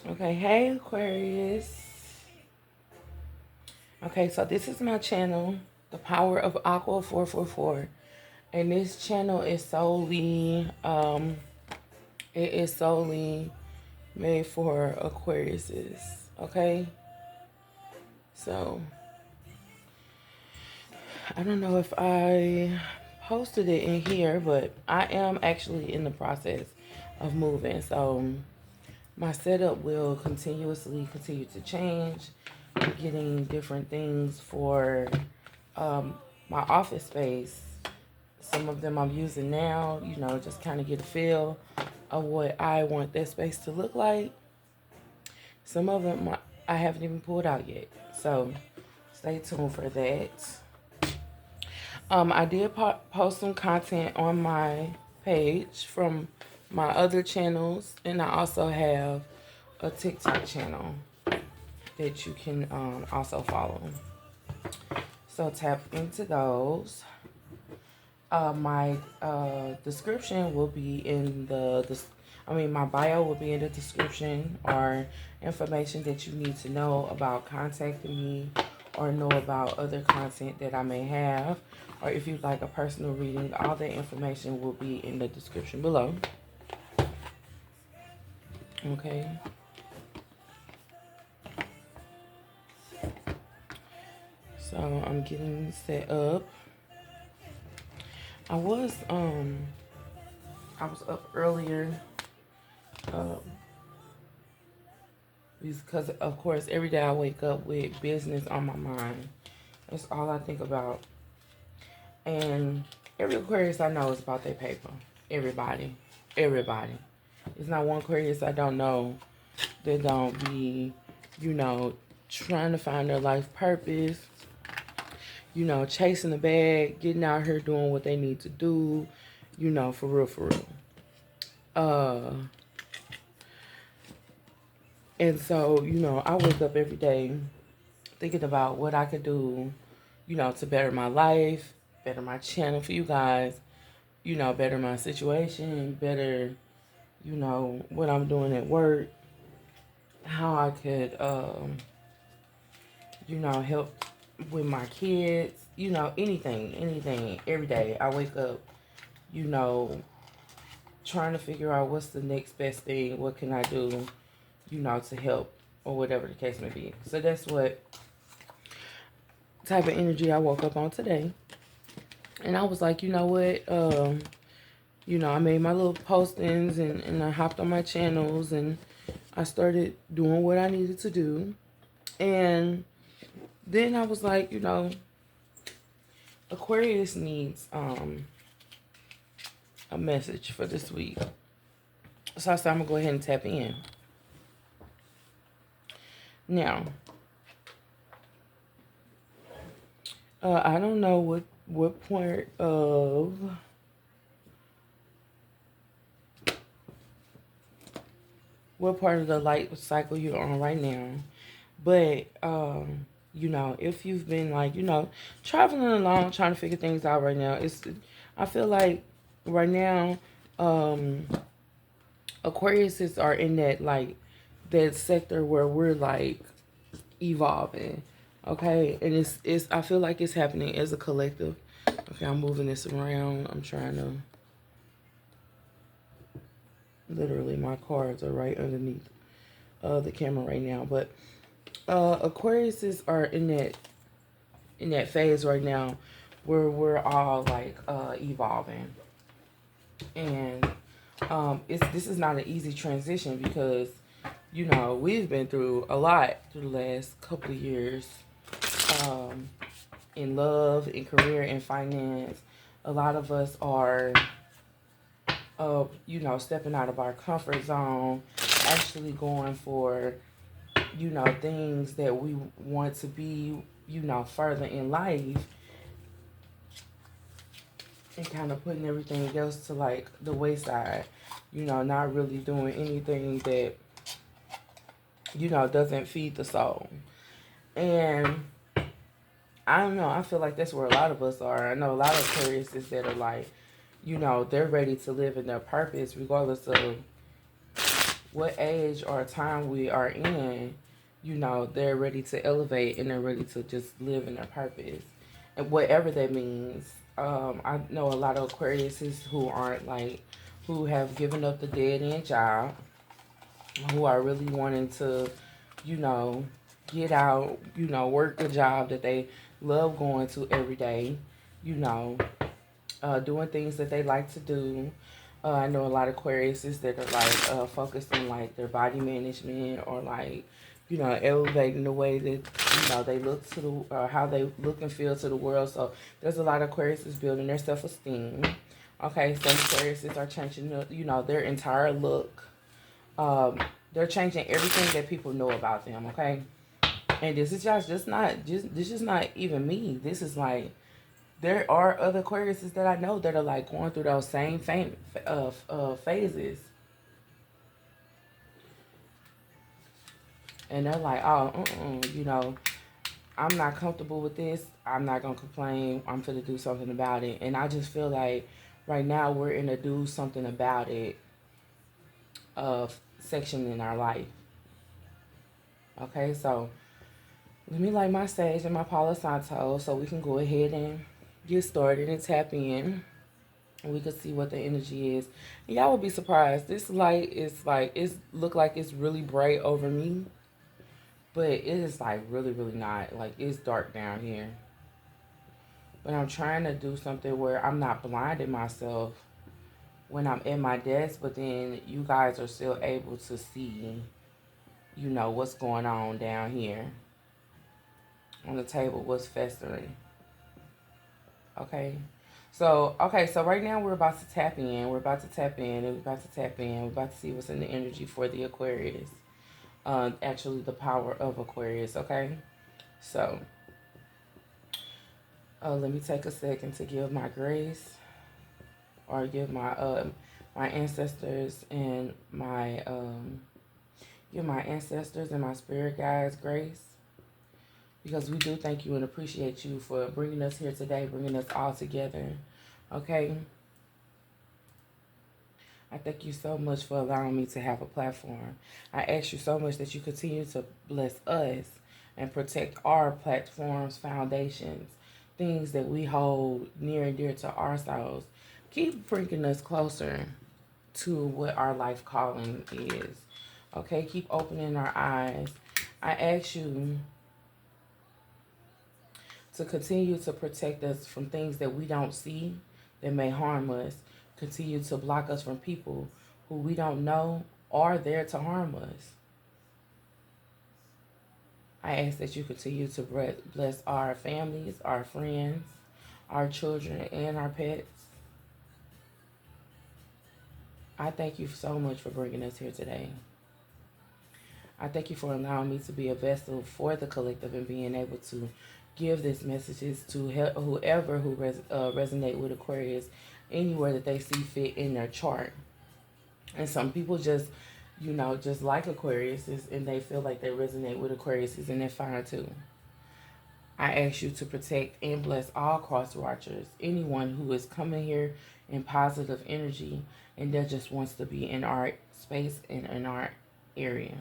Okay, hey Aquarius. Okay, so this is my channel, The Power of Aqua 444. And this channel is solely made for Aquariuses. Okay? So I don't know if I posted it in here, but I am actually in the process of moving. So my setup will continue to change. I'm getting different things for my office space. Some of them I'm using now, just kind of get a feel of what I want that space to look like. Some of them I haven't even pulled out yet. So stay tuned for that. I did post some content on my page from my other channels, and I also have a TikTok channel that you can also follow. So tap into those. My description will be in my bio will be in the description, or information that you need to know about contacting me or know about other content that I may have, or if you'd like a personal reading, all that information will be in the description below. Okay. So I'm getting set up. I was up earlier because of course every day I wake up with business on my mind. That's all I think about. And every Aquarius I know is about their paper. Everybody. Everybody. There's not one Aquarius I don't know that don't be, trying to find their life purpose, chasing the bag, getting out here doing what they need to do, for real, for real. And so, I wake up every day thinking about what I could do, to better my life, better my channel for you guys, better my situation, better, what I'm doing at work, how I could, help with my kids, anything. Every day I wake up, trying to figure out what's the next best thing, what can I do, to help, or whatever the case may be. So that's what type of energy I woke up on today. And I was like, you know what, I made my little postings, and I hopped on my channels, and I started doing what I needed to do. And then I was like, Aquarius needs a message for this week. So I said I'm gonna go ahead and tap in. Now, I don't know what point of what part of the light cycle you're on right now, but if you've been traveling along, trying to figure things out right now, I feel like right now, Aquariuses are in that sector where we're evolving. Okay, and it's I feel like it's happening as a collective. Okay, I'm moving this around. I'm trying to, literally my cards are right underneath the camera right now, but Aquariuses are in that phase right now where we're all evolving. And this is not an easy transition because we've been through a lot through the last couple of years, in love, in career, in finance. A lot of us are stepping out of our comfort zone, actually going for things that we want to be further in life, and kind of putting everything else to the wayside, not really doing anything that doesn't feed the soul. And I don't know, I feel like that's where a lot of us are. I know a lot of Aquariuses that are they're ready to live in their purpose regardless of what age or time we are in, you know, they're ready to elevate and they're ready to just live in their purpose. And whatever that means. I know a lot of Aquariuses who aren't like, who have given up the dead end job, who are really wanting to, you know, get out, you know, work a job that they love going to every day, you know, doing things that they like to do. I know a lot of Aquariuses that are like focused on like their body management or like, you know, elevating the way that, you know, they look to the, how they look and feel to the world. So there's a lot of Aquariuses building their self-esteem. Okay, some Aquariuses are changing, you know, their entire look. They're changing everything that people know about them. Okay, and this is just not just this is not even me. This is like, there are other Aquariuses that I know that are like going through those same phases, and they're like, oh, you know, I'm not comfortable with this. I'm not gonna complain. I'm gonna do something about it. And I just feel like right now we're in a do something about it section in our life. Okay, so let me light my sage and my Palo Santo so we can go ahead and get started and tap in. And we can see what the energy is. And y'all will be surprised. This light is like, it's look like it's really bright over me. But it is like really, really not. Like, it's dark down here. But I'm trying to do something where I'm not blinding myself when I'm at my desk. But then you guys are still able to see, you know, what's going on down here on the table, what's festering. Okay. So, okay, so right now we're about to tap in. We're about to tap in. We're about to tap in. We're about to see what's in the energy for the Aquarius. Actually, the power of Aquarius, okay? So, let me take a second to give my grace, or give my ancestors and my give my ancestors and my spirit guides grace, because we do thank you and appreciate you for bringing us here today, bringing us all together. Okay. I thank you so much for allowing me to have a platform. I ask you so much that you continue to bless us and protect our platforms, foundations, things that we hold near and dear to ourselves. Keep bringing us closer to what our life calling is. Okay, keep opening our eyes. I ask you to continue to protect us from things that we don't see that may harm us. Continue to block us from people who we don't know are there to harm us. I ask that you continue to bless our families, our friends, our children, and our pets. I thank you so much for bringing us here today. I thank you for allowing me to be a vessel for the collective and being able to give these messages to whoever who resonate with Aquarius anywhere that they see fit in their chart. And some people just, you know, just like Aquarius and they feel like they resonate with Aquarius and they're fine too. I ask you to protect and bless all cross watchers, anyone who is coming here in positive energy and that just wants to be in our space and in our area.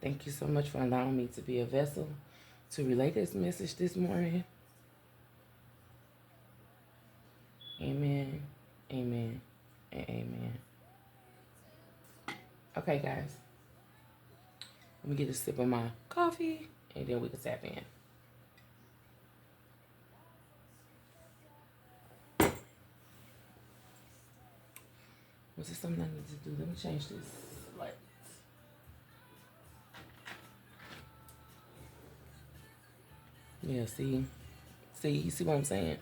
Thank you so much for allowing me to be a vessel to relay this message this morning. Amen, amen, and amen. Okay, guys. Let me get a sip of my coffee, and then we can tap in. Was there something I need to do? Let me change this light. Yeah, see, you see what I'm saying?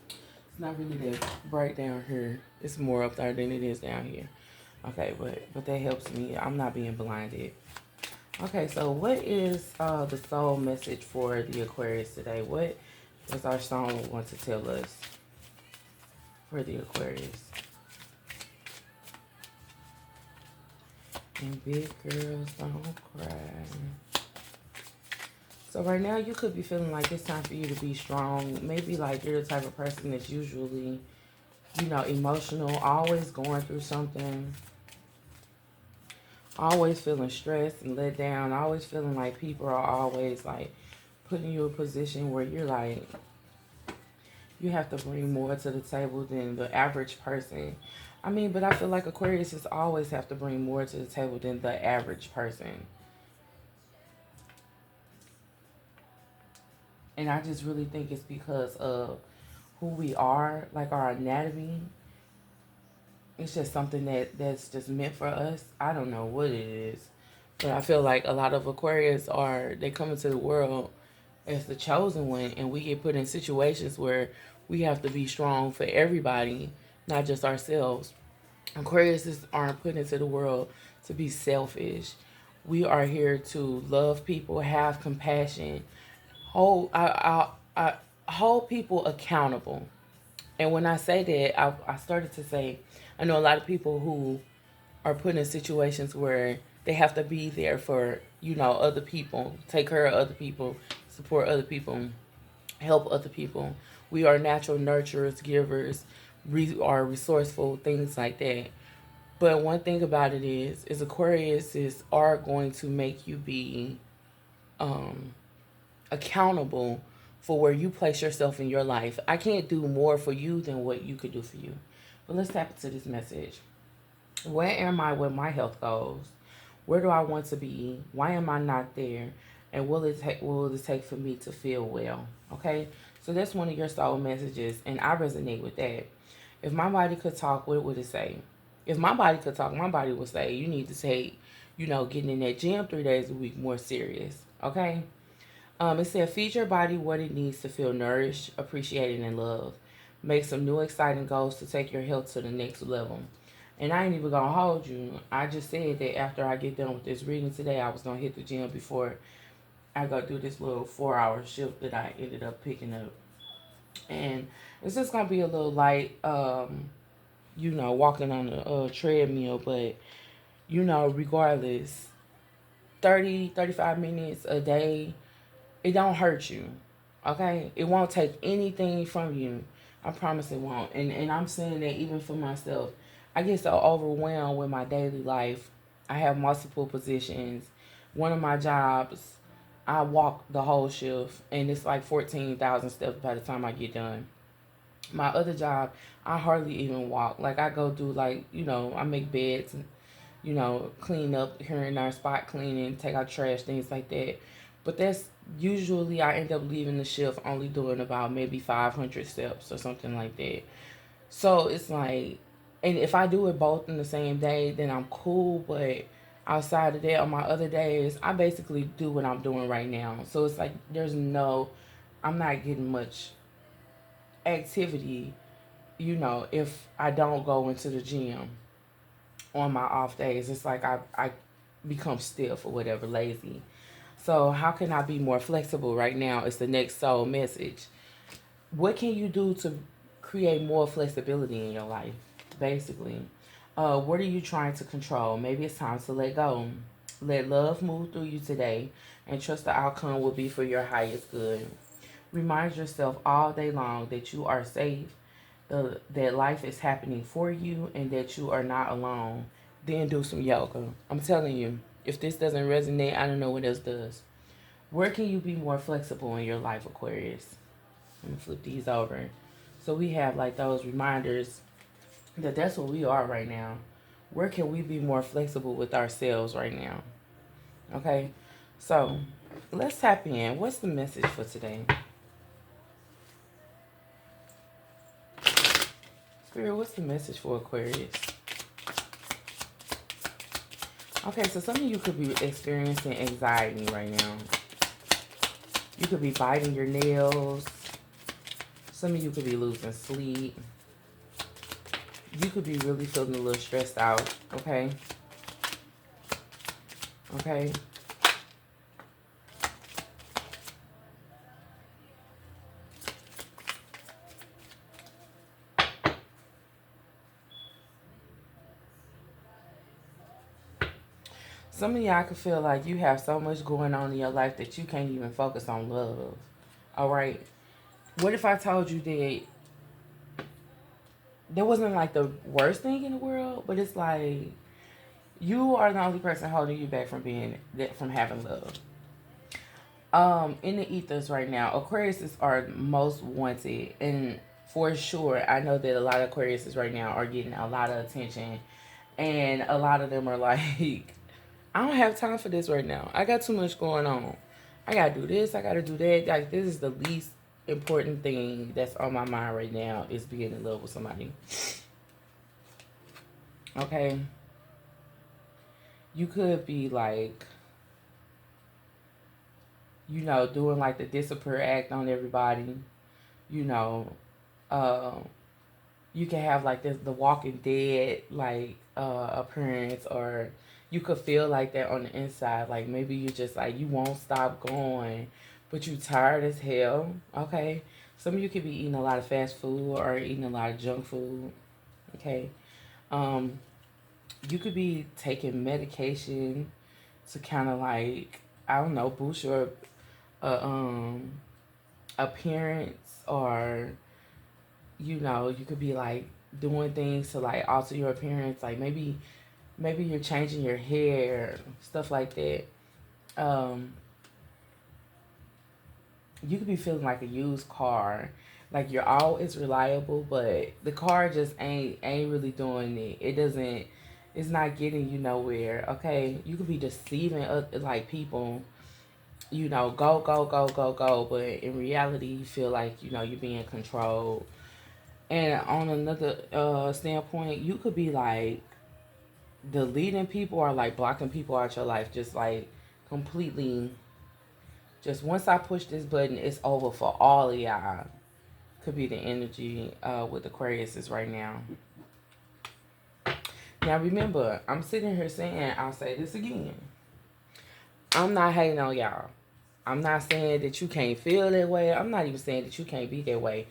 It's not really that bright down here. It's more up there than it is down here. Okay, but that helps me. I'm not being blinded. Okay, so what is the soul message for the Aquarius today? What does our song want to tell us for the Aquarius? And big girls don't cry. So right now you could be feeling like it's time for you to be strong. Maybe like you're the type of person that's usually, emotional, always going through something, always feeling stressed and let down, always feeling like people are always like putting you in a position where you're like, you have to bring more to the table than the average person. I mean, but I feel like Aquarius is always have to bring more to the table than the average person. And I just really think it's because of who we are, like our anatomy. It's just something that's just meant for us. I don't know what it is. But I feel like a lot of Aquarius they come into the world as the chosen one, and we get put in situations where we have to be strong for everybody, not just ourselves. Aquariuses aren't put into the world to be selfish. We are here to love people, have compassion, hold people accountable. And when I say that, I started to say, I know a lot of people who are put in situations where they have to be there for, other people, take care of other people, support other people, help other people. We are natural nurturers, givers, are resourceful, things like that. But one thing about it is Aquariuses are going to make you be um, accountable for where you place yourself in your life. I can't do more for you than what you could do for you. But let's tap into this message. Where am I with my health goals? Where do I want to be? Why am I not there? And will it take for me to feel well? Okay? So that's one of your soul messages, and I resonate with that. If my body could talk, what would it say? If my body could talk, my body would say, you need to take, getting in that gym 3 days a week more serious. Okay? It said, feed your body what it needs to feel nourished, appreciated, and loved. Make some new exciting goals to take your health to the next level. And I ain't even gonna hold you. I just said that after I get done with this reading today, I was gonna hit the gym before I go do this little 4 hour shift that I ended up picking up. And it's just gonna be a little light, walking on a treadmill, but regardless, 30-35 minutes a day, it don't hurt you. Okay? It won't take anything from you. I promise it won't. And I'm saying that even for myself. I get so overwhelmed with my daily life. I have multiple positions. One of my jobs, I walk the whole shift, and it's like 14,000 steps by the time I get done. My other job, I hardly even walk. Like, I go do, like, I make beds and, clean up here and there, spot cleaning, take out trash, things like that. But that's usually I end up leaving the shift only doing about maybe 500 steps or something like that. So it's like, and if I do it both in the same day, then I'm cool. But outside of that, on my other days, I basically do what I'm doing right now. So it's like I'm not getting much activity, if I don't go into the gym on my off days. It's like I become stiff or whatever, lazy. So how can I be more flexible right now? It's the next soul message. What can you do to create more flexibility in your life, basically? What are you trying to control? Maybe it's time to let go. Let love move through you today and trust the outcome will be for your highest good. Remind yourself all day long that you are safe, that life is happening for you, and that you are not alone. Then do some yoga. I'm telling you, if this doesn't resonate, I don't know what else does. Where can you be more flexible in your life, Aquarius? Let me flip these over. So we have like those reminders that that's what we are right now. Where can we be more flexible with ourselves right now? Okay, so let's tap in. What's the message for today? Spirit, what's the message for Aquarius? Okay, so some of you could be experiencing anxiety right now. You could be biting your nails. Some of you could be losing sleep. You could be really feeling a little stressed out, okay? Okay? Some of y'all could feel like you have so much going on in your life that you can't even focus on love. All right. What if I told you that there wasn't like the worst thing in the world, but it's like you are the only person holding you back from being that from having love. In the ethers right now, Aquariuses are most wanted, and for sure, I know that a lot of Aquariuses right now are getting a lot of attention, and a lot of them are like, I don't have time for this right now. I got too much going on. I gotta do this. I gotta do that. Like this is the least important thing that's on my mind right now is being in love with somebody. Okay, you could be like, doing like the disappear act on everybody. You know, uh, you can have like the Walking Dead like appearance, or you could feel like that on the inside. Like maybe you just like you won't stop going, but you tired as hell. Okay, some of you could be eating a lot of fast food or eating a lot of junk food. Okay, um, you could be taking medication to kind of like, I don't know, boost your uh, appearance, or you could be like doing things to like alter your appearance, like maybe you're changing your hair, stuff like that. um you could be feeling like a used car, like you're always reliable, but the car just ain't really doing it. It's not getting you nowhere. Okay, you could be deceiving like people, go go go go go, but in reality you feel like you're being controlled. And on another standpoint, you could be like deleting people or like blocking people out your life, just like completely. Just once I push this button, it's over for all of y'all. Could be the energy with Aquarius is right now. Now remember, I'm sitting here saying, I'll say this again. I'm not hating on y'all. I'm not saying that you can't feel that way. I'm not even saying that you can't be that way,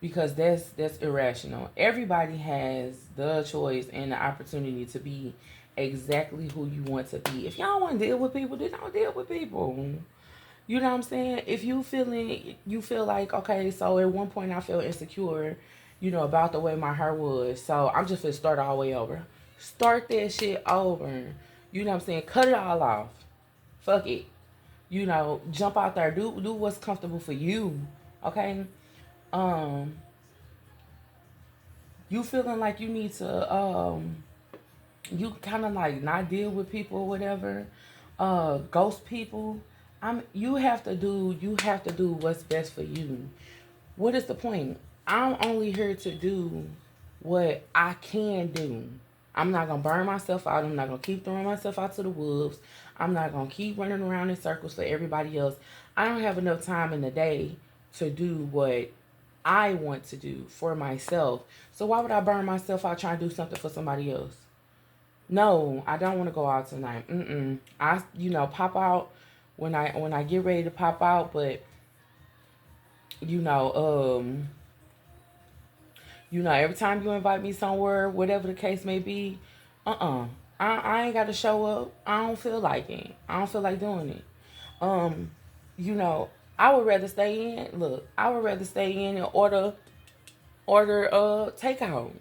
because that's irrational. Everybody has the choice and the opportunity to be exactly who you want to be. If y'all want to deal with people, then don't deal with people. You know what I'm saying? If you feel like, okay, so at one point I felt insecure, about the way my hair was. So I'm just gonna start all the way over. Start that shit over. You know what I'm saying? Cut it all off. Fuck it. Jump out there. Do what's comfortable for you. Okay? Um, you feeling like you need to you kind of like not deal with people or whatever, ghost people. You have to do what's best for you. What is the point? I'm only here to do what I can do. I'm not gonna burn myself out. I'm not gonna keep throwing myself out to the wolves. I'm not gonna keep running around in circles for everybody else. I don't have enough time in the day to do what I want to do for myself. So why would I burn myself out trying to do something for somebody else? No, I don't want to go out tonight. I pop out when I get ready to pop out, but you know, every time you invite me somewhere, whatever the case may be, uh-uh. I ain't got to show up. I don't feel like it. I don't feel like doing it. Um, you know, I would rather stay in. Look, I would rather stay in and order takeout.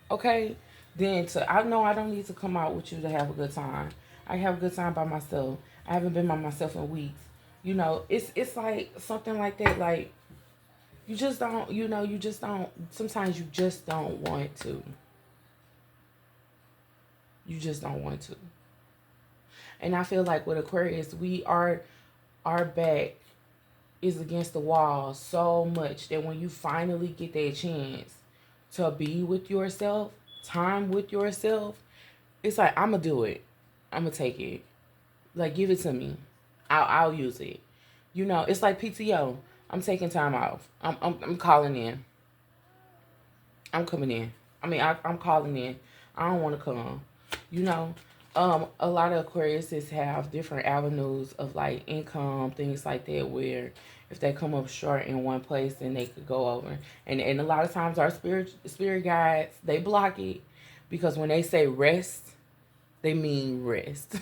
Okay? Then I know I don't need to come out with you to have a good time. I have a good time by myself. I haven't been by myself in weeks. It's like something like that. Like you just don't. Sometimes you just don't want to. You just don't want to. And I feel like with Aquarius, our back is against the wall so much that when you finally get that chance to be with yourself, time with yourself, it's like I'm gonna do it. I'm gonna take it. Like give it to me. I'll use it. It's like PTO. I'm taking time off. I'm calling in. I'm coming in. I'm calling in. I don't want to come. You know, a lot of Aquariuses have different avenues of like income, things like that, where if they come up short in one place, then they could go over. And a lot of times our spirit guides, they block it, because when they say rest, They mean rest.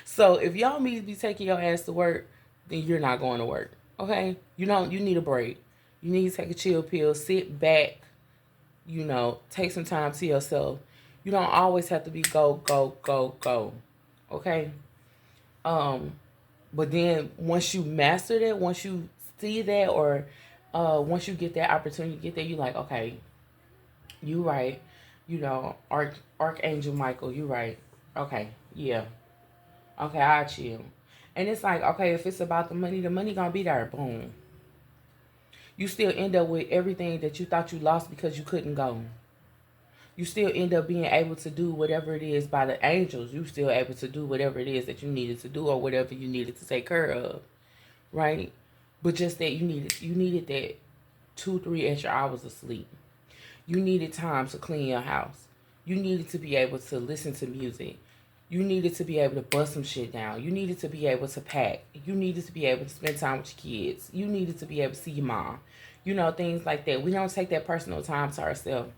So if y'all need to be taking your ass to work, then you're not going to work. Okay? You need a break. You need to take a chill pill, sit back, take some time to yourself. You don't always have to be go, go, go, go. Okay? Um, but then once you master that, once you see that, or once you get that opportunity to get there, you're like, okay, you right. Archangel Michael, you right. Okay, yeah. Okay, I chill. And it's like, okay, if it's about the money gonna be there. Boom. You still end up with everything that you thought you lost because you couldn't go. You still end up being able to do whatever it is by the angels. You still able to do whatever it is that you needed to do or whatever you needed to take care of, right? But just that you needed that 2-3 extra hours of sleep. You needed time to clean your house. You needed to be able to listen to music. You needed to be able to bust some shit down. You needed to be able to pack. You needed to be able to spend time with your kids. You needed to be able to see your mom. Things like that. We don't take that personal time to ourselves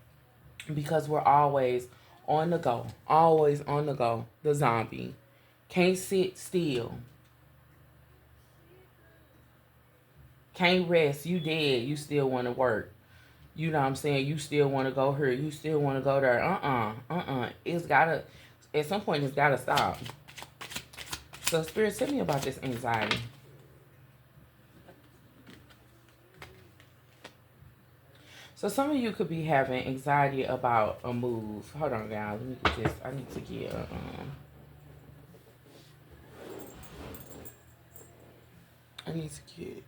because we're always on the go. Always on the go. The zombie. Can't sit still. Can't rest. You dead. You still want to work. You know what I'm saying? You still want to go here. You still want to go there. It's gotta, at some point, it's gotta stop. So, Spirit, tell me about this anxiety. So, some of you could be having anxiety about a move. Hold on, guys. Let me get this. I need to get I need to get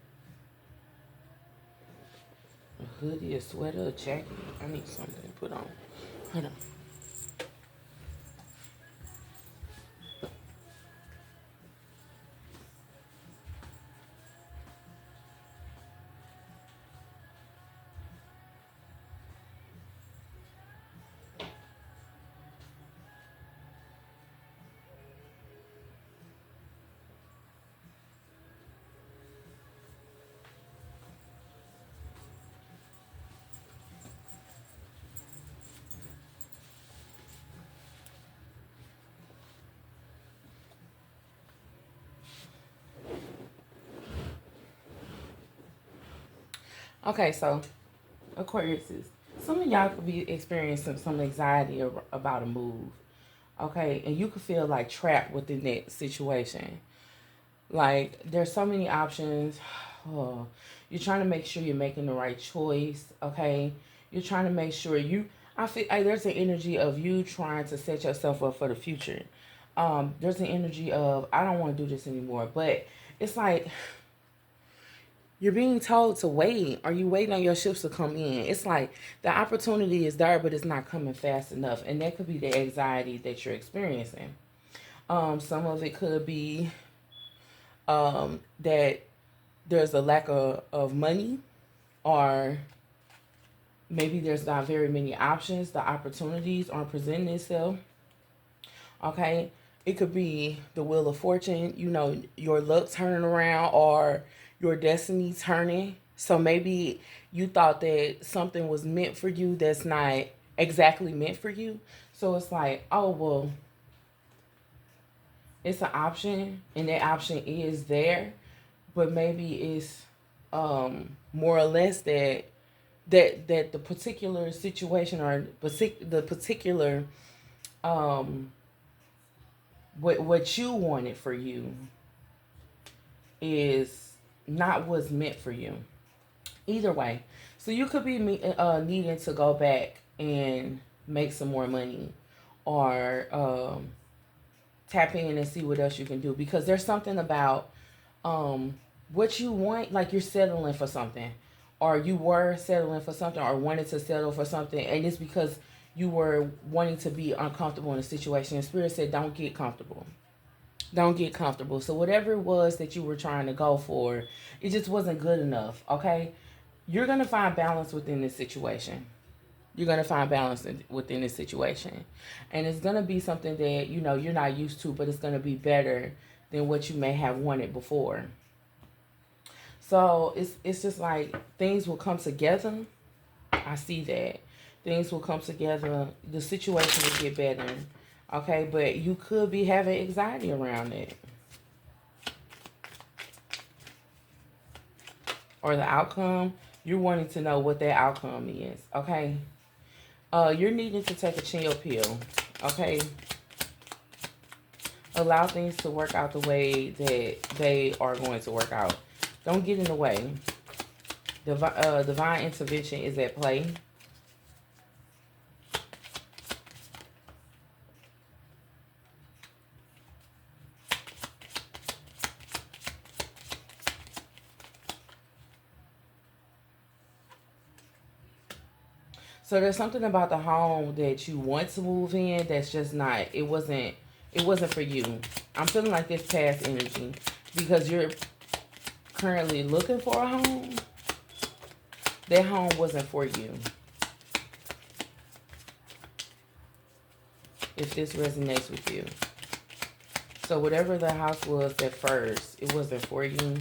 a hoodie, a sweater, a jacket. I need something to put on. Hold on. Okay, so Aquarius, some of y'all could be experiencing some anxiety about a move. Okay, and you could feel like trapped within that situation. Like there's so many options. Oh, you're trying to make sure you're making the right choice. Okay, you're trying to make sure you. I feel like there's an energy of you trying to set yourself up for the future. There's an energy of I don't want to do this anymore, but it's like you're being told to wait. Are you waiting on your ships to come in? It's like the opportunity is there, but it's not coming fast enough, and that could be the anxiety that you're experiencing. Some of it could be that there's a lack of money, or maybe there's not very many options. The opportunities aren't presenting itself. Okay, it could be the wheel of fortune. Your luck turning around or your destiny turning. So maybe you thought that something was meant for you that's not exactly meant for you. So it's like, oh well, it's an option, and that option is there, but maybe it's more or less that the particular situation or the particular what you wanted for you is not what's meant for you. Either way, so you could be needing to go back and make some more money, or tap in and see what else you can do, because there's something about what you want, like you're settling for something, or you were settling for something, or wanted to settle for something, and it's because you were wanting to be uncomfortable in a situation. And Spirit said, don't get comfortable. Don't get comfortable. So whatever it was that you were trying to go for, it just wasn't good enough. Okay? You're going to find balance within this situation. You're going to find balance within this situation. And it's going to be something that, you're not used to, but it's going to be better than what you may have wanted before. So it's just like things will come together. I see that. Things will come together. The situation will get better. Okay, but you could be having anxiety around it. Or the outcome, you're wanting to know what that outcome is. Okay. You're needing to take a chill pill. Okay. Allow things to work out the way that they are going to work out. Don't get in the way. Divine intervention is at play. So there's something about the home that you want to move in that's just not, it wasn't for you. I'm feeling like this past energy because you're currently looking for a home. That home wasn't for you. If this resonates with you. So whatever the house was at first, it wasn't for you.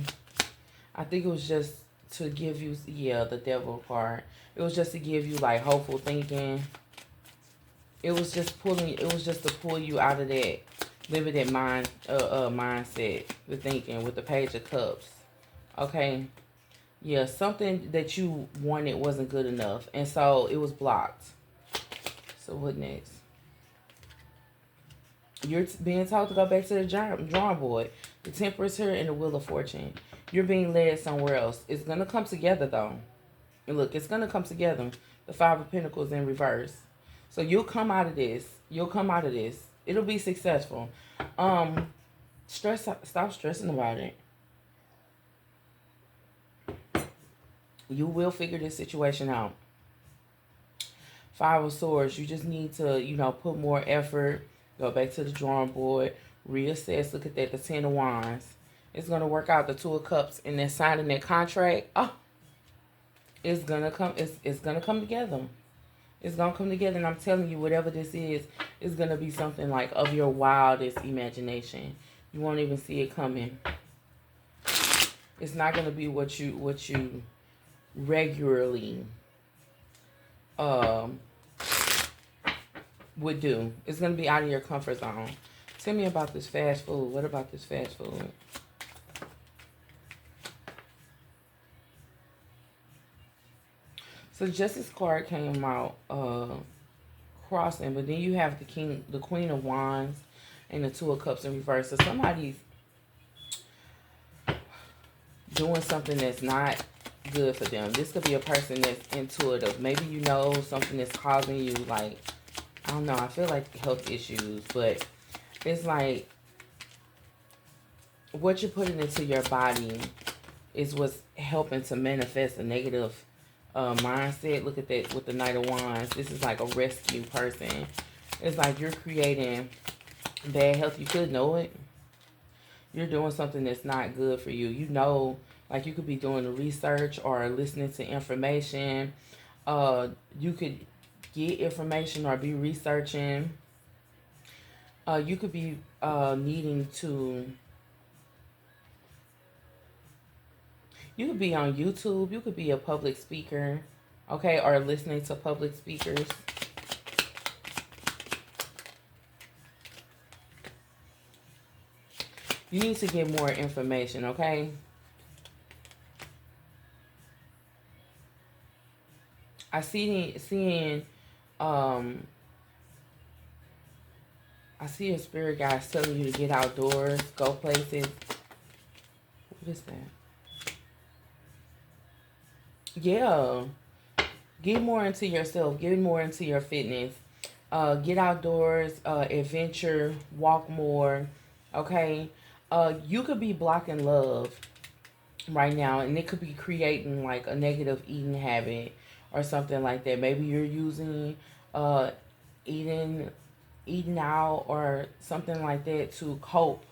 I think it was just to give you, yeah, the devil card. It was just to give you like hopeful thinking. It was just to pull you out of that limited mindset, the thinking with the Page of Cups. Okay. Yeah, something that you wanted wasn't good enough. And so it was blocked. So what next? You're being told to go back to the drawing board. The Temperance here and the Wheel of Fortune. You're being led somewhere else. It's going to come together, though. And look, it's going to come together. The Five of Pentacles in reverse. So you'll come out of this. You'll come out of this. It'll be successful. Stop stressing about it. You will figure this situation out. Five of Swords. You just need to, put more effort. Go back to the drawing board. Reassess. Look at that. The Ten of Wands. It's going to work out. The Two of Cups. And then signing that contract. Oh, it's going to come. It's going to come together. It's going to come together. And I'm telling you, whatever this is going to be something like of your wildest imagination. You won't even see it coming. It's not going to be what you regularly would do. It's going to be out of your comfort zone. Tell me about this fast food. What about this fast food? So Justice card came out crossing, but then you have the Queen of Wands and the Two of Cups in reverse. So somebody's doing something that's not good for them. This could be a person that's intuitive. Maybe you know something that's causing you, like, I don't know, I feel like health issues, but it's like what you're putting into your body is what's helping to manifest a negative mindset. Look at that with the Knight of Wands. This is like a rescue person. It's like you're creating bad health. You could know it. You're doing something that's not good for you. You know, like you could be doing the research or listening to information. You could get information or be researching. You could be needing to... You could be on YouTube. You could be a public speaker, okay, or listening to public speakers. You need to get more information, okay? I see a spirit guide telling you to get outdoors, go places. What is that? Yeah. Get more into yourself. Get more into your fitness. Get outdoors, adventure, walk more. Okay. You could be blocking love right now, and it could be creating like a negative eating habit or something like that. Maybe you're using eating out or something like that to cope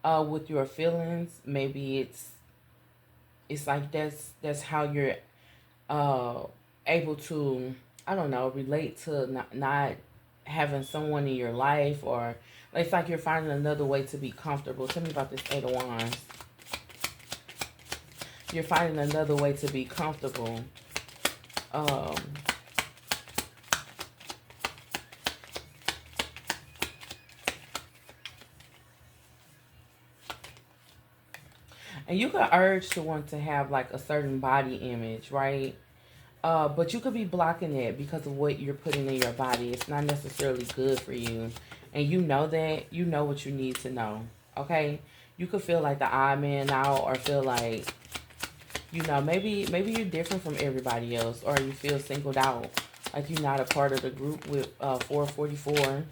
with your feelings. Maybe it's like that's how you're able to, I don't know, relate to not having someone in your life, or it's like you're finding another way to be comfortable. Tell me about this Eight of Wands. You're finding another way to be comfortable. And you could urge to want to have like a certain body image, right? But you could be blocking it because of what you're putting in your body. It's not necessarily good for you. And you know that. You know what you need to know. Okay? You could feel like the odd man out, or feel like, maybe you're different from everybody else, or you feel singled out. Like you're not a part of the group with 444.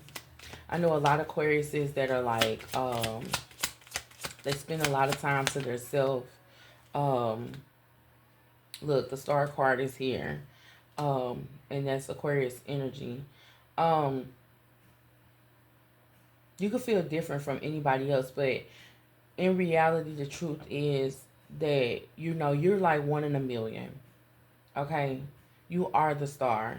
I know a lot of Aquariuses that are like, they spend a lot of time to their self. Um, Look, the star card is here. And that's Aquarius energy. Um, you could feel different from anybody else, but in reality, the truth is that you're like one in a million. Okay, you are the star.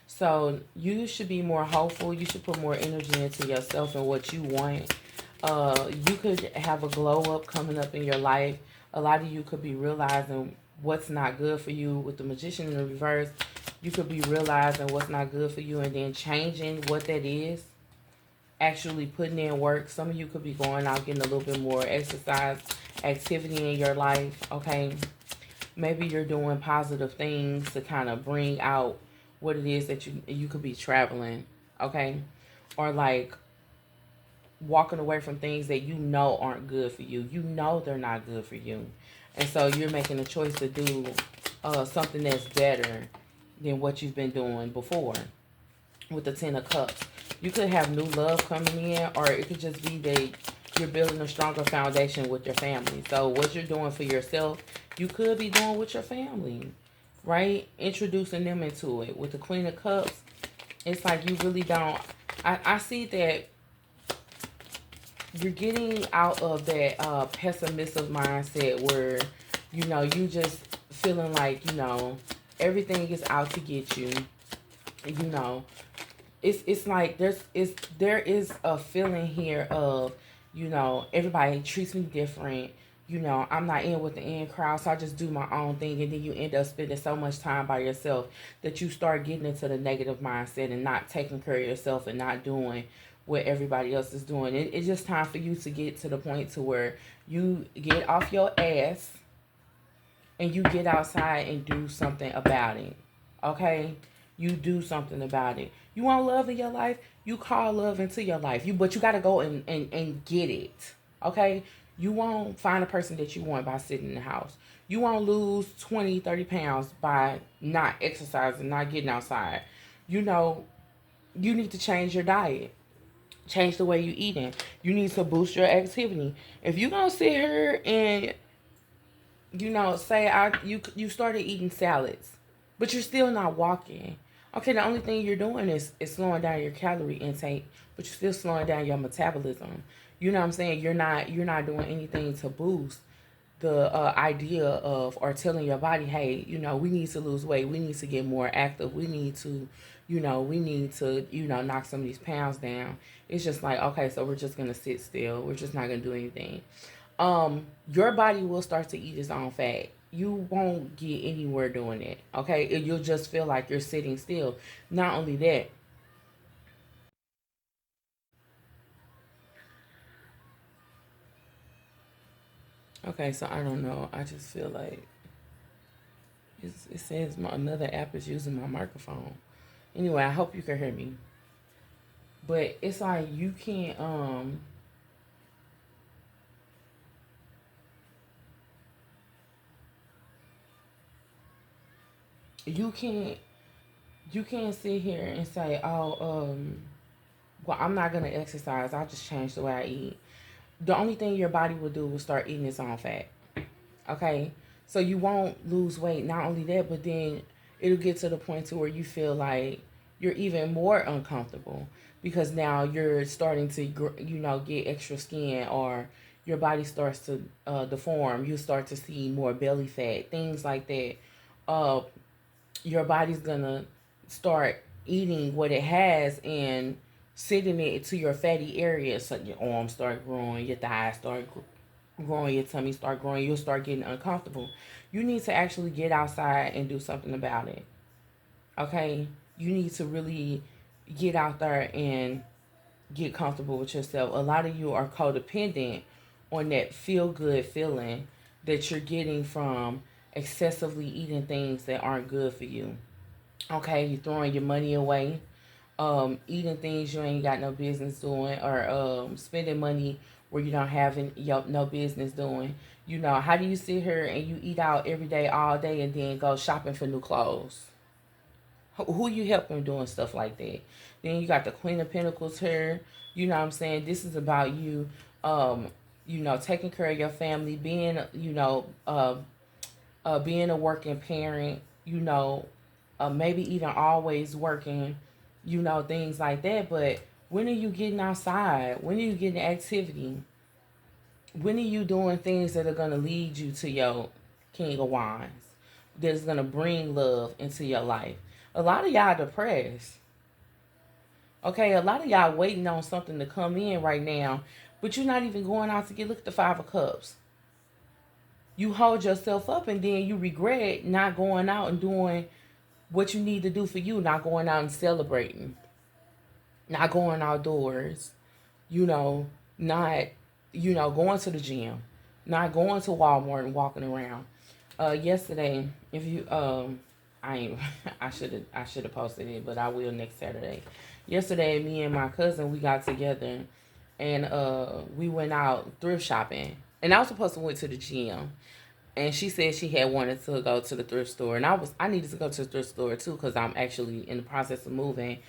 So you should be more hopeful. You should put more energy into yourself and what you want. You could have a glow up coming up in your life. A lot of you could be realizing what's not good for you with the magician in the reverse. You could be realizing what's not good for you and then changing what that is. Actually putting in work. Some of you could be going out getting a little bit more exercise activity in your life. Okay. Maybe you're doing positive things to kind of bring out what it is that you could be traveling. Okay. Or like walking away from things that you know aren't good for you. You know they're not good for you. And so you're making a choice to do something that's better than what you've been doing before. With the Ten of Cups, you could have new love coming in, or it could just be that you're building a stronger foundation with your family. So what you're doing for yourself, you could be doing with your family, right? Introducing them into it. With the Queen of Cups, it's like you really don't. I see that you're getting out of that pessimistic mindset where you just feeling like everything is out to get you. You know, it's like there is a feeling here of everybody treats me different. I'm not in with the in crowd, so I just do my own thing, and then you end up spending so much time by yourself that you start getting into the negative mindset and not taking care of yourself and not doing what everybody else is doing. It's just time for you to get to the point to where you get off your ass and you get outside and do something about it. Okay? You do something about it. You want love in your life? You call love into your life. But you gotta go and get it. Okay? You won't find a person that you want by sitting in the house. You won't lose 20, 30 pounds by not exercising, not getting outside. You know, you need to change your diet. Change the way you eating. You need to boost your activity. If you gonna sit here and say you started eating salads, but you're still not walking. Okay, the only thing you're doing is slowing down your calorie intake, but you're still slowing down your metabolism. You know what I'm saying? You're not doing anything to boost the idea of, or telling your body, hey, we need to lose weight, we need to get more active, we need to knock some of these pounds down. It's just like, okay, so we're just gonna sit still, we're just not gonna do anything. Your body will start to eat its own fat. You won't get anywhere doing it. Okay, you'll just feel like you're sitting still. Not only that. Okay, so I don't know. I just feel like it says another app is using my microphone. Anyway, I hope you can hear me. But it's like you can't you can't you can't sit here and say, oh, well, I'm not gonna exercise. I just change the way I eat. The only thing your body will do is start eating its own fat. Okay, so you won't lose weight. Not only that, but then it'll get to the point to where you feel like you're even more uncomfortable because now you're starting to get extra skin, or your body starts to deform. You start to see more belly fat, things like that. uh your body's gonna start eating what it has and sending it to your fatty areas. So your arms start growing, your thighs start growing, your tummy start growing. You'll start getting uncomfortable. You need to actually get outside and do something about it. Okay, you need to really get out there and get comfortable with yourself. A lot of you are codependent on that feel good feeling that you're getting from excessively eating things that aren't good for you. Okay, you're throwing your money away, eating things you ain't got no business doing, or spending money where you don't have no business doing. You know, how do you sit here and you eat out every day, all day, and then go shopping for new clothes? Who you helping doing stuff like that? Then you got the Queen of Pentacles here. You know what I'm saying? This is about you, um, taking care of your family, being, being a working parent, maybe even always working, things like that. But when are you getting outside? When are you getting activity? When are you doing things that are going to lead you to your King of Wands? That's going to bring love into your life. A lot of y'all depressed. Okay, a lot of y'all waiting on something to come in right now, but you're not even going out to get, look at the Five of Cups. You hold yourself up and then you regret not going out and doing what you need to do for you, not going out and celebrating, not going outdoors, you know, not, going to the gym, not going to Walmart and walking around. Yesterday, if you I ain't I should have posted it, but I will next Saturday. Yesterday, me and my cousin, we got together and we went out thrift shopping. And I was supposed to went to the gym. And she said she had wanted to go to the thrift store, and I needed to go to the thrift store too because I'm actually in the process of moving,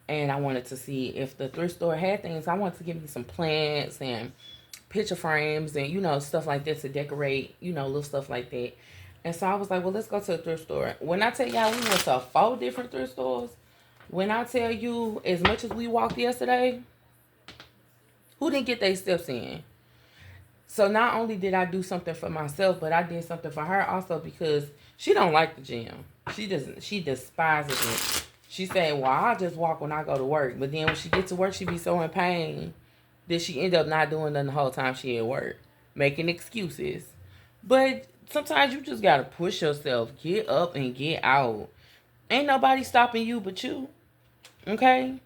and I wanted to see if the thrift store had things. I wanted to give me some plants and picture frames and stuff like this to decorate, little stuff like that. And so I was like, well, let's go to the thrift store. When I tell y'all we went to 4 different thrift stores, when I tell you as much as we walked yesterday, who didn't get their steps in? So not only did I do something for myself, but I did something for her also because she don't like the gym. She despises it. She said, well, I'll just walk when I go to work. But then when she gets to work, she be so in pain that she end up not doing nothing the whole time she at work, making excuses. But sometimes you just got to push yourself. Get up and get out. Ain't nobody stopping you but you. Okay?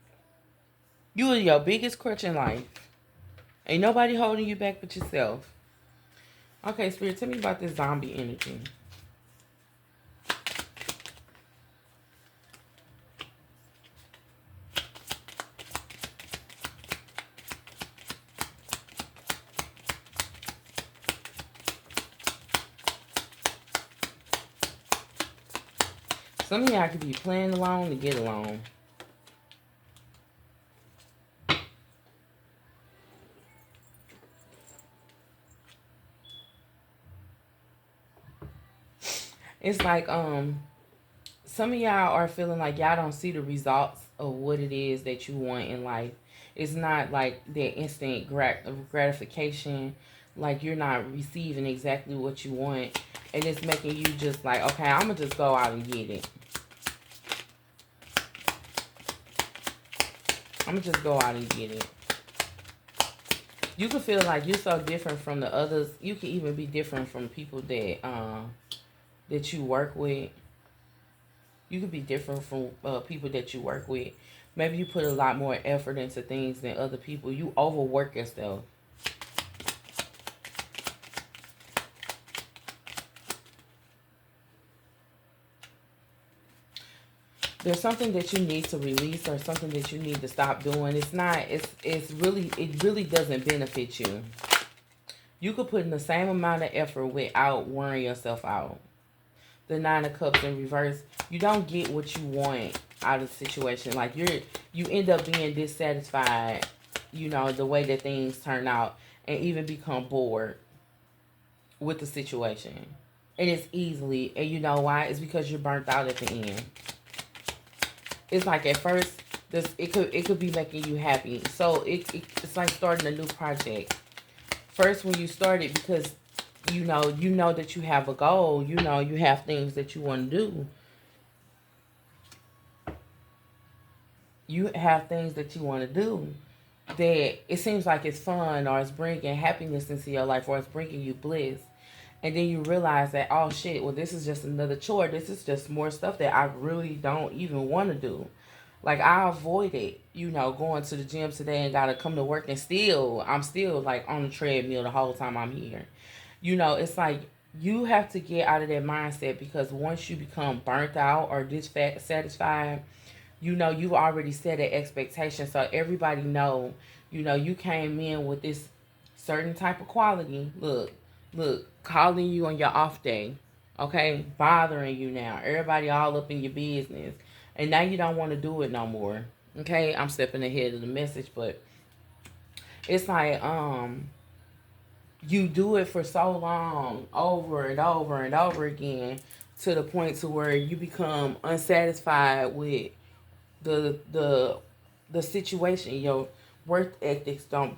You are your biggest crutch in life. Ain't nobody holding you back but yourself. Okay, Spirit, tell me about this zombie energy. Some of y'all could be playing along to get along. It's like some of y'all are feeling like y'all don't see the results of what it is that you want in life. It's not like that instant gratification, like you're not receiving exactly what you want, and it's making you just like, okay, I'm gonna just go out and get it. I'm gonna just go out and get it. You can feel like you're so different from the others. You can even be different from people that you work with. You could be different from people that you work with. Maybe you put a lot more effort into things than other people. You overwork yourself. There's something that you need to release or something that you need to stop doing. It really doesn't benefit you. You could put in the same amount of effort without wearing yourself out. The Nine of Cups in reverse, you don't get what you want out of the situation. Like you end up being dissatisfied, the way that things turn out, and even become bored with the situation. And it's and you know why? It's because you're burnt out at the end. It's like at first, it could be making you happy. So it's like starting a new project. First, when you start it, because you know that you have a goal, you have things that you want to do. You have things that you want to do that it seems like it's fun or it's bringing happiness into your life or it's bringing you bliss. And then you realize that, oh shit, well, this is just another chore. This is just more stuff that I really don't even want to do. Like, I avoided, going to the gym today and gotta come to work, and I'm still like on the treadmill the whole time I'm here. It's like you have to get out of that mindset, because once you become burnt out or dissatisfied, you've already set an expectation. So everybody know, you came in with this certain type of quality. Look, calling you on your off day, okay, bothering you now. Everybody all up in your business, and now you don't want to do it no more. Okay, I'm stepping ahead of the message, but it's like you do it for so long, over and over and over again, to the point to where you become unsatisfied with the the situation. Your work ethics don't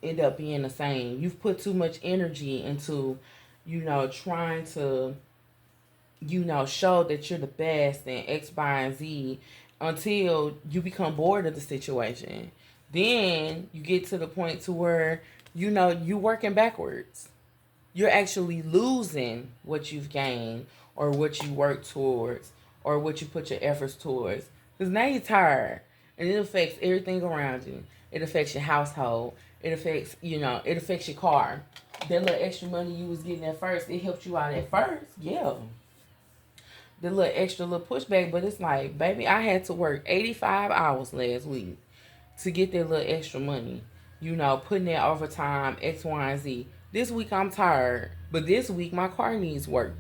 end up being the same. You've put too much energy into, trying to, show that you're the best and X, Y, and Z, until you become bored of the situation. Then you get to the point to where, you working backwards. You're actually losing what you've gained, or what you work towards, or what you put your efforts towards. Because now you're tired, and it affects everything around you. It affects your household. It affects your car. That little extra money you was getting at first, it helped you out at first, yeah. The little extra little pushback, but it's like, baby, I had to work 85 hours last week to get that little extra money. Putting that overtime, X, Y, and Z. This week I'm tired, but this week my car needs work.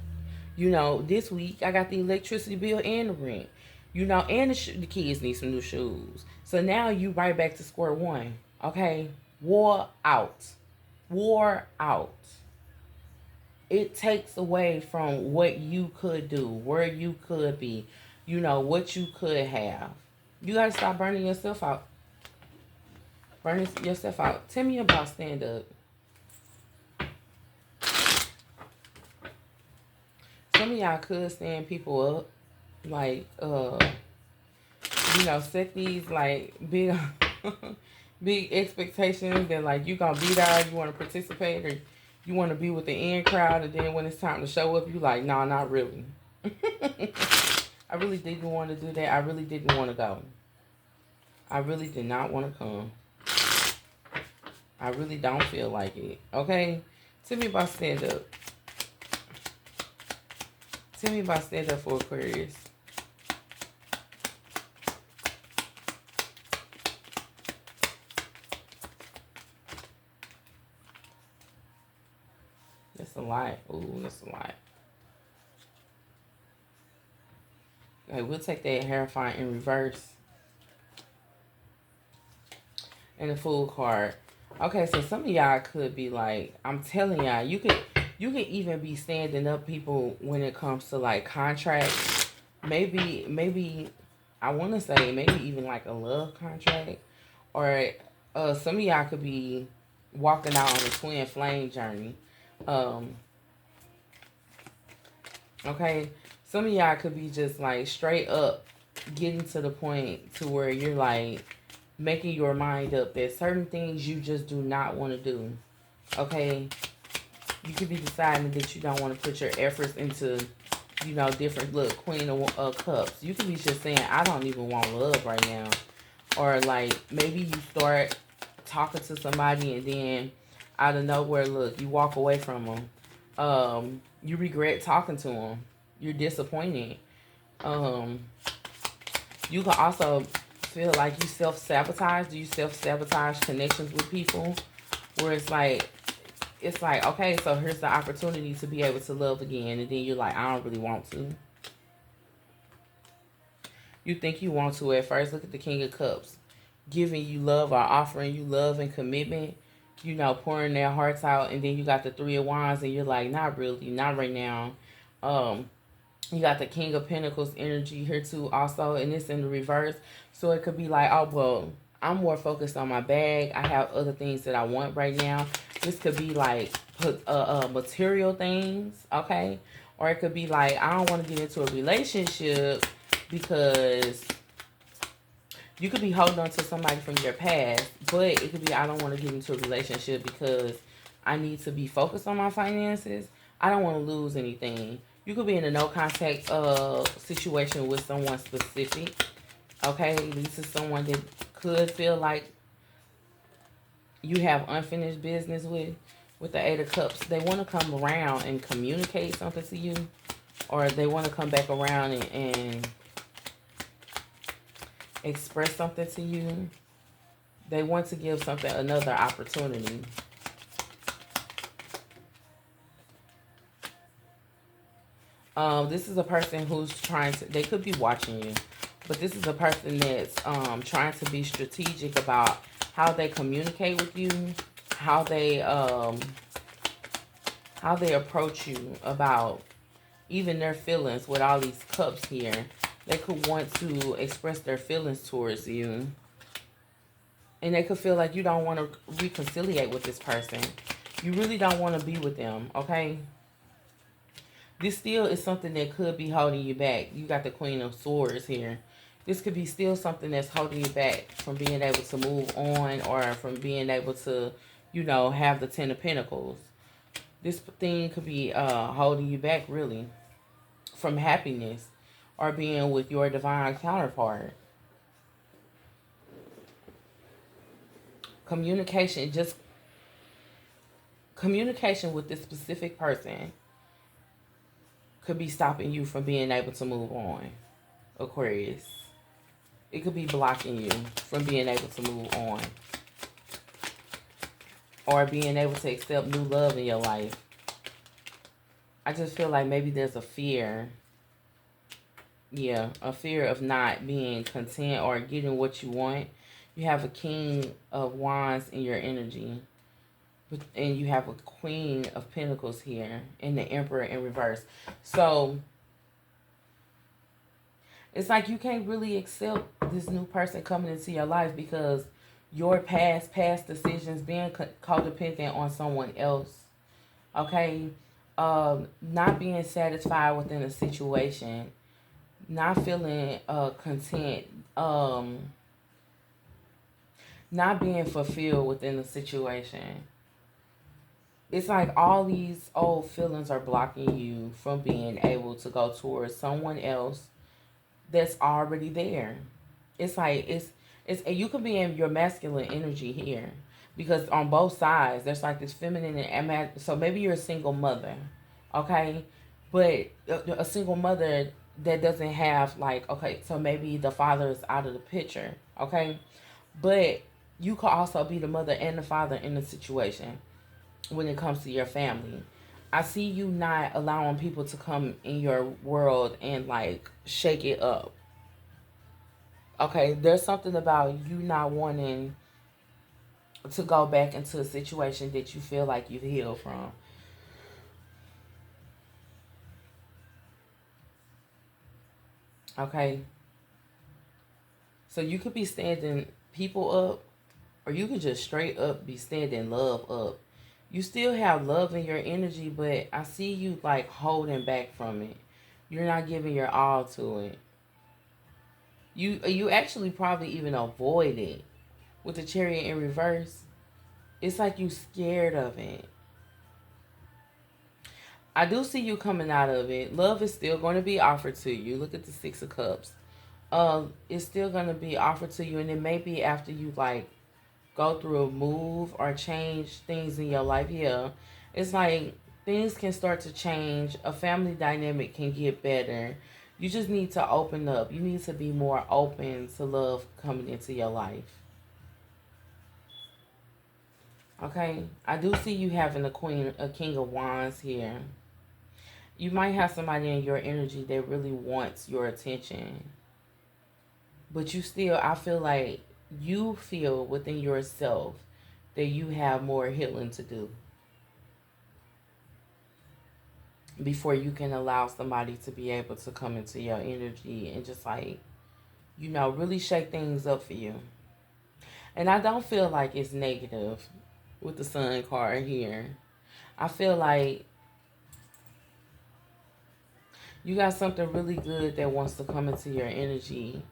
This week I got the electricity bill and the rent. And the kids need some new shoes. So now you right back to square one. Okay, wore out, wore out. It takes away from what you could do, where you could be, what you could have. You gotta stop burning yourself out. Burning yourself out. Tell me about stand up. Some of y'all could stand people up, like set these like big big expectations that, like, you gonna be there, you want to participate, or you want to be with the in crowd, and then when it's time to show up, you like, no, not really. I really didn't want to do that. I really didn't want to go. I really did not want to come. I really don't feel like it. Okay? Tell me about stand up. Tell me about stand up for Aquarius. That's a lot. Ooh, that's a lot. Okay, we'll take that Hierophant in reverse. And the Fool card. Okay, so some of y'all could be like, I'm telling y'all, you could even be standing up people when it comes to like contracts. Maybe I want to say maybe even like a love contract, or some of y'all could be walking out on a twin flame journey. Okay, some of y'all could be just like straight up getting to the point to where you're like making your mind up that certain things you just do not want to do. Okay, you could be deciding that you don't want to put your efforts into, different, look, Queen of Cups. You could be just saying, I don't even want love right now. Or like maybe you start talking to somebody, and then out of nowhere, look, you walk away from them. You regret talking to them. You're disappointed. You can also feel like you self-sabotage. Do you self-sabotage connections with people? Where it's like, okay, so here's the opportunity to be able to love again. And then you're like, I don't really want to. You think you want to at first. Look at the King of Cups. Giving you love, or offering you love and commitment. Pouring their hearts out. And then you got the Three of Wands, and you're like, not really, not right now. You got the King of Pentacles energy here too also, and it's in the reverse. So it could be like, oh, well, I'm more focused on my bag. I have other things that I want right now. This could be like material things, okay? Or it could be like, I don't want to get into a relationship because you could be holding on to somebody from your past. But it could be, I don't want to get into a relationship because I need to be focused on my finances. I don't want to lose anything. You could be in a no contact situation with someone specific. Okay, this is someone that could feel like you have unfinished business with the Eight of Cups. They want to come around and communicate something to you, or they want to come back around and express something to you. They want to give something another opportunity. This is a person who's trying to, they could be watching you, but this is a person that's trying to be strategic about how they communicate with you, how they approach you about even their feelings with all these cups here. They could want to express their feelings towards you. And they could feel like you don't want to reconciliate with this person. You really don't want to be with them, okay? This still is something that could be holding you back. You got the Queen of Swords here. This could be still something that's holding you back from being able to move on, or from being able to, have the Ten of Pentacles. This thing could be holding you back, really, from happiness or being with your divine counterpart. Communication with this specific person could be stopping you from being able to move on, Aquarius. It could be blocking you from being able to move on, or being able to accept new love in your life. I just feel like maybe there's a fear. Yeah, a fear of not being content or getting what you want. You have a King of Wands in your energy, and you have a Queen of Pentacles here, and the Emperor in reverse. So it's like you can't really accept this new person coming into your life because your past decisions, being codependent on someone else, okay, not being satisfied within a situation, not feeling content, not being fulfilled within the situation. It's like all these old feelings are blocking you from being able to go towards someone else that's already there. It's like it's you could be in your masculine energy here, because on both sides there's like this feminine so maybe you're a single mother, okay, but a single mother that doesn't have, like, okay, so maybe the father is out of the picture, okay, but you could also be the mother and the father in the situation when it comes to your family. I see you not allowing people to come in your world and like shake it up. Okay, there's something about you not wanting to go back into a situation that you feel like you've healed from. Okay, so you could be standing people up, or you could just straight up be standing love up. You still have love in your energy, but I see you like holding back from it. You're not giving your all to it. You actually probably even avoid it with the Chariot in reverse. It's like you scared of it. I do see you coming out of it. Love is still going to be offered to you. Look at the Six of Cups. It's still going to be offered to you, and it may be after you like go through a move or change things in your life. Yeah, it's like things can start to change. A family dynamic can get better. You just need to open up. You need to be more open to love coming into your life. Okay, I do see you having a King of Wands here. You might have somebody in your energy that really wants your attention, but you still, I feel like you feel within yourself that you have more healing to do before you can allow somebody to be able to come into your energy and just like, really shake things up for you. And I don't feel like it's negative with the Sun card here. I feel like you got something really good that wants to come into your energy.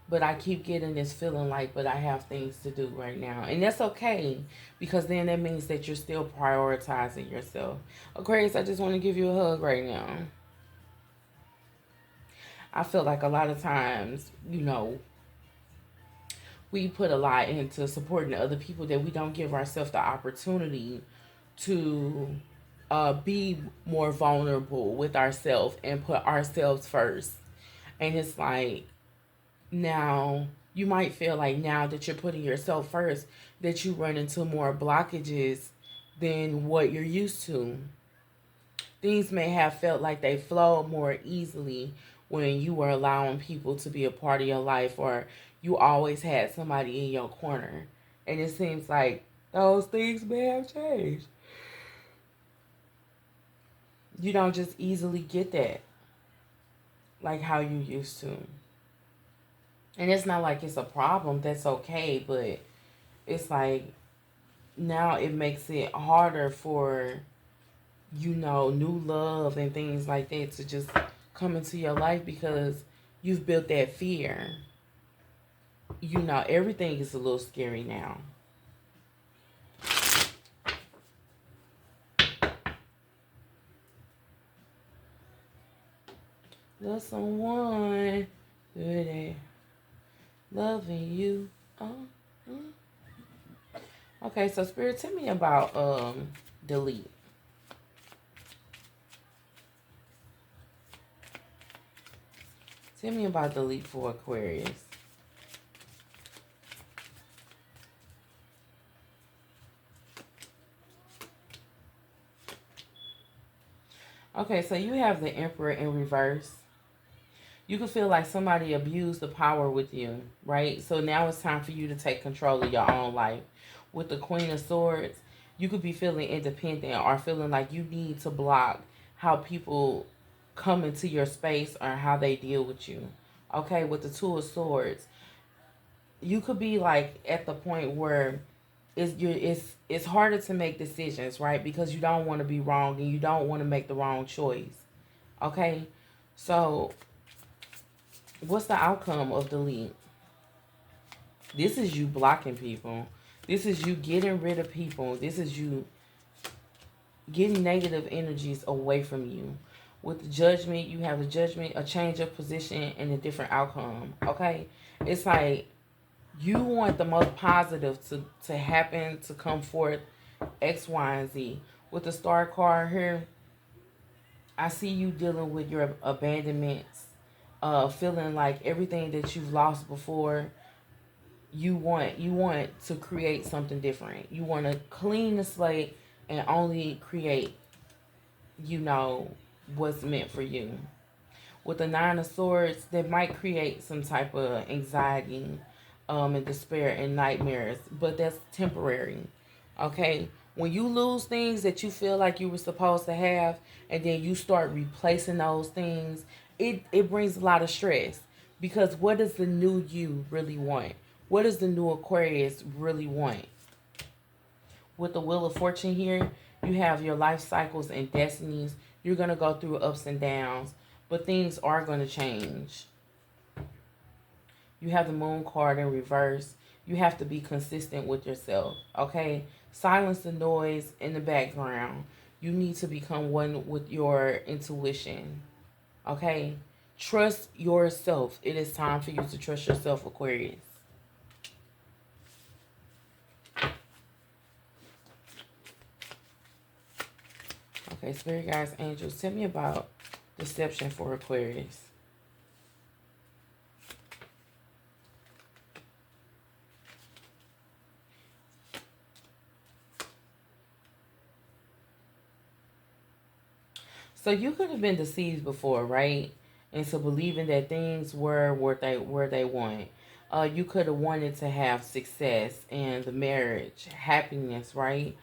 But I keep getting this feeling like, but I have things to do right now. And that's okay, because then that means that you're still prioritizing yourself. Aquarius, I just want to give you a hug right now. I feel like a lot of times, we put a lot into supporting other people that we don't give ourselves the opportunity to be more vulnerable with ourselves and put ourselves first. And it's like, now you might feel like now that you're putting yourself first, that you run into more blockages than what you're used to. Things may have felt like they flowed more easily when you were allowing people to be a part of your life, or you always had somebody in your corner. And it seems like those things may have changed. You don't just easily get that like how you used to. And it's not like it's a problem, that's okay, but it's like now it makes it harder for, new love and things like that to just come into your life because you've built that fear. Everything is a little scary now. Love someone, do they loving you? Oh, mm. Okay, so Spirit, tell me about delete. Tell me about delete for Aquarius. Okay, so you have the Emperor in reverse. You can feel like somebody abused the power with you, right? So now it's time for you to take control of your own life. With the Queen of Swords, you could be feeling independent or feeling like you need to block how people come into your space or how they deal with you. Okay, with the Two of Swords, you could be like at the point where it's harder to make decisions, right? Because you don't want to be wrong and you don't want to make the wrong choice. Okay? So, what's the outcome of delete? This is you blocking people. This is you getting rid of people. This is you getting negative energies away from you. With the Judgment, you have the Judgment, a change of position, and a different outcome. Okay? It's like you want the most positive to happen, to come forth, X, Y, and Z. With the Star card here, I see you dealing with your abandonments, feeling like everything that you've lost before, you want to create something different. You want to clean the slate and only create, what's meant for you. With the Nine of Swords, that might create some type of anxiety, and despair and nightmares, but that's temporary. Okay? When you lose things that you feel like you were supposed to have, and then you start replacing those things, it brings a lot of stress. Because what does the new you really want? What does the new Aquarius really want? With the Wheel of Fortune here, you have your life cycles and destinies. You're going to go through ups and downs, but things are going to change. You have the Moon card in reverse. You have to be consistent with yourself, okay? Silence the noise in the background. You need to become one with your intuition, okay? Trust yourself. It is time for you to trust yourself, Aquarius. Okay, Spirit Guides, Angels, tell me about deception for Aquarius. So you could have been deceived before, right? Into believing that things were where they want. You could have wanted to have success in the marriage, happiness, right?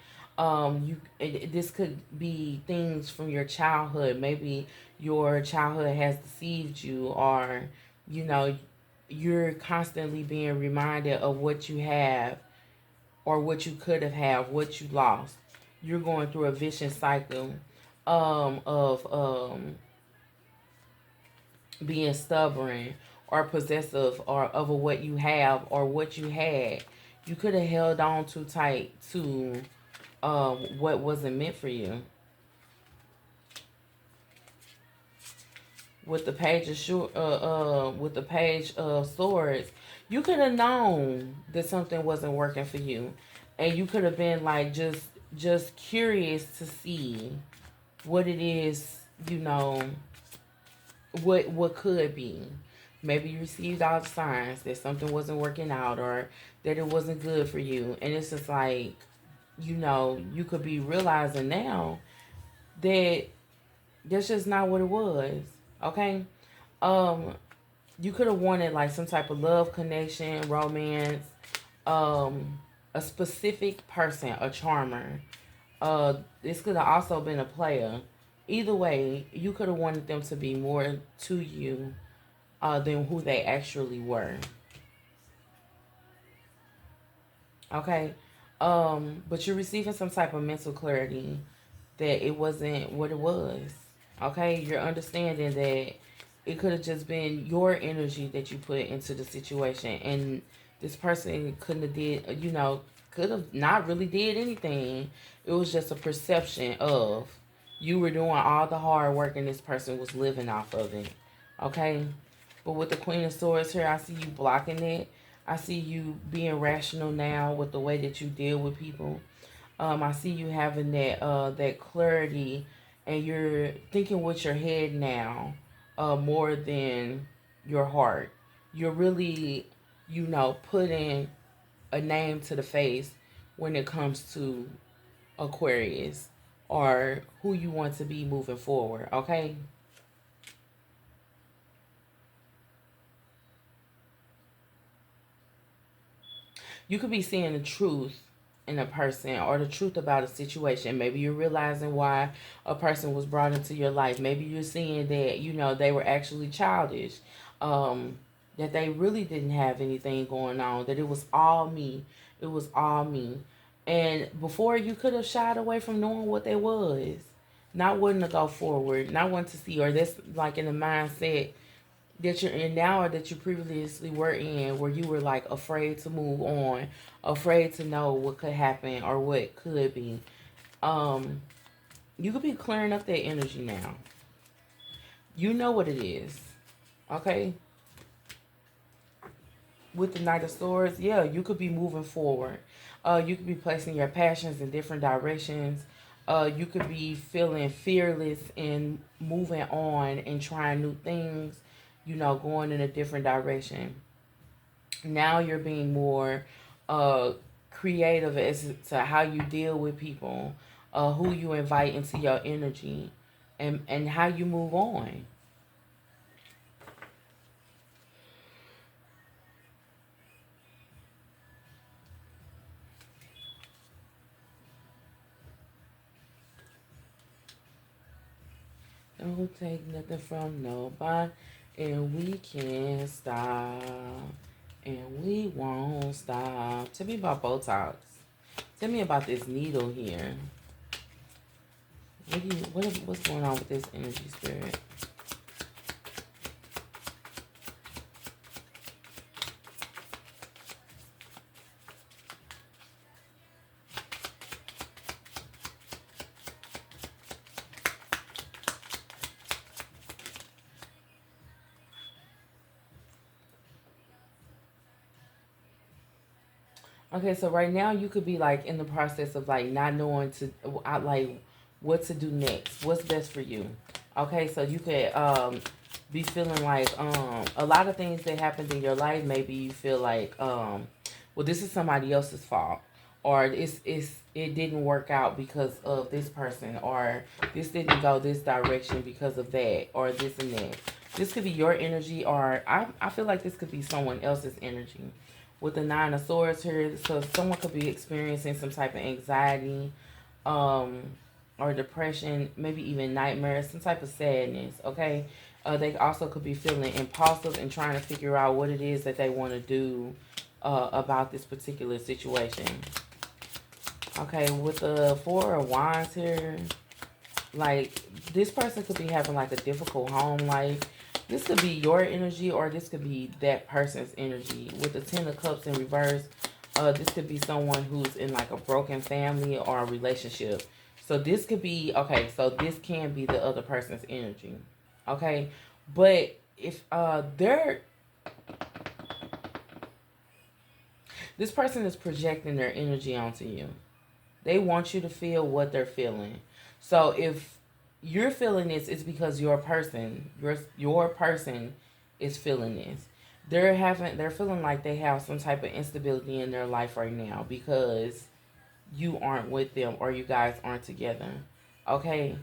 This could be things from your childhood. Maybe your childhood has deceived you, or you know, you're constantly being reminded of what you have or what you could have had, what you lost. You're going through a vicious cycle of being stubborn or possessive or over what you have or what you had. You could have held on too tight to what wasn't meant for you. with the with the page of swords, you could have known that something wasn't working for you, and you could have been like just curious to see what it is, what could be. Maybe you received all the signs that something wasn't working out, or that it wasn't good for you, and it's just like, you could be realizing now that that's just not what it was. Okay. um you could have wanted like some type of love connection, romance, um a specific person, a charmer. This could have also been a player. Either way, you could have wanted them to be more to you than who they actually were. Okay. But you're receiving some type of mental clarity that it wasn't what it was. Okay, you're understanding that it could have just been your energy that you put into the situation, and this person couldn't have did, could have not really did anything. It was just a perception of you were doing all the hard work, and this person was living off of it. Okay, but with the Queen of Swords here, I see you blocking it. I see you being rational now with the way that you deal with people. I see you having that clarity, and you're thinking with your head now, more than your heart. You're really, putting a name to the face when it comes to Aquarius, or who you want to be moving forward. Okay. You could be seeing the truth in a person, or the truth about a situation. Maybe you're realizing why a person was brought into your life. Maybe you're seeing that, they were actually childish. That they really didn't have anything going on. That it was all me. It was all me. And before, you could have shied away from knowing what they was. Not wanting to go forward. Not wanting to see, or that's like in the mindset that you're in now, or that you previously were in, where you were like afraid to move on, afraid to know what could happen or what could be. um you could be clearing up that energy now. You know what it is. Okay. With the Knight of Swords, yeah, you could be moving forward. You could be placing your passions in different directions. You could be feeling fearless and moving on and trying new things, going in a different direction. Now you're being more uh, creative as to how you deal with people, who you invite into your energy, and how you move on. Don't take nothing from nobody, and we can't stop, and we won't stop. Tell me about Botox. Tell me about this needle here. What's going on with this energy, spirit? Okay, so right now you could be like in the process of like not knowing like what to do next. What's best for you? Okay, so you could be feeling like a lot of things that happened in your life. Maybe you feel like well, this is somebody else's fault, or it didn't work out because of this person, or this didn't go this direction because of that, or this and that. This could be your energy, or I feel like this could be someone else's energy. With the Nine of Swords here, so someone could be experiencing some type of anxiety, um, or depression, maybe even nightmares, some type of sadness. Okay, they also could be feeling impulsive and trying to figure out what it is that they want to do about this particular situation. Okay, with the Four of Wands here, like this person could be having like a difficult home life. This could be your energy, or this could be that person's energy. With the Ten of Cups in reverse, this could be someone who's in like a broken family or a relationship. So this could be, okay, so this can be the other person's energy. Okay. But if this person is projecting their energy onto you. They want you to feel what they're feeling. So if you're feeling this, it's because your person is feeling this. They're feeling like they have some type of instability in their life right now because you aren't with them or you guys aren't together. Okay?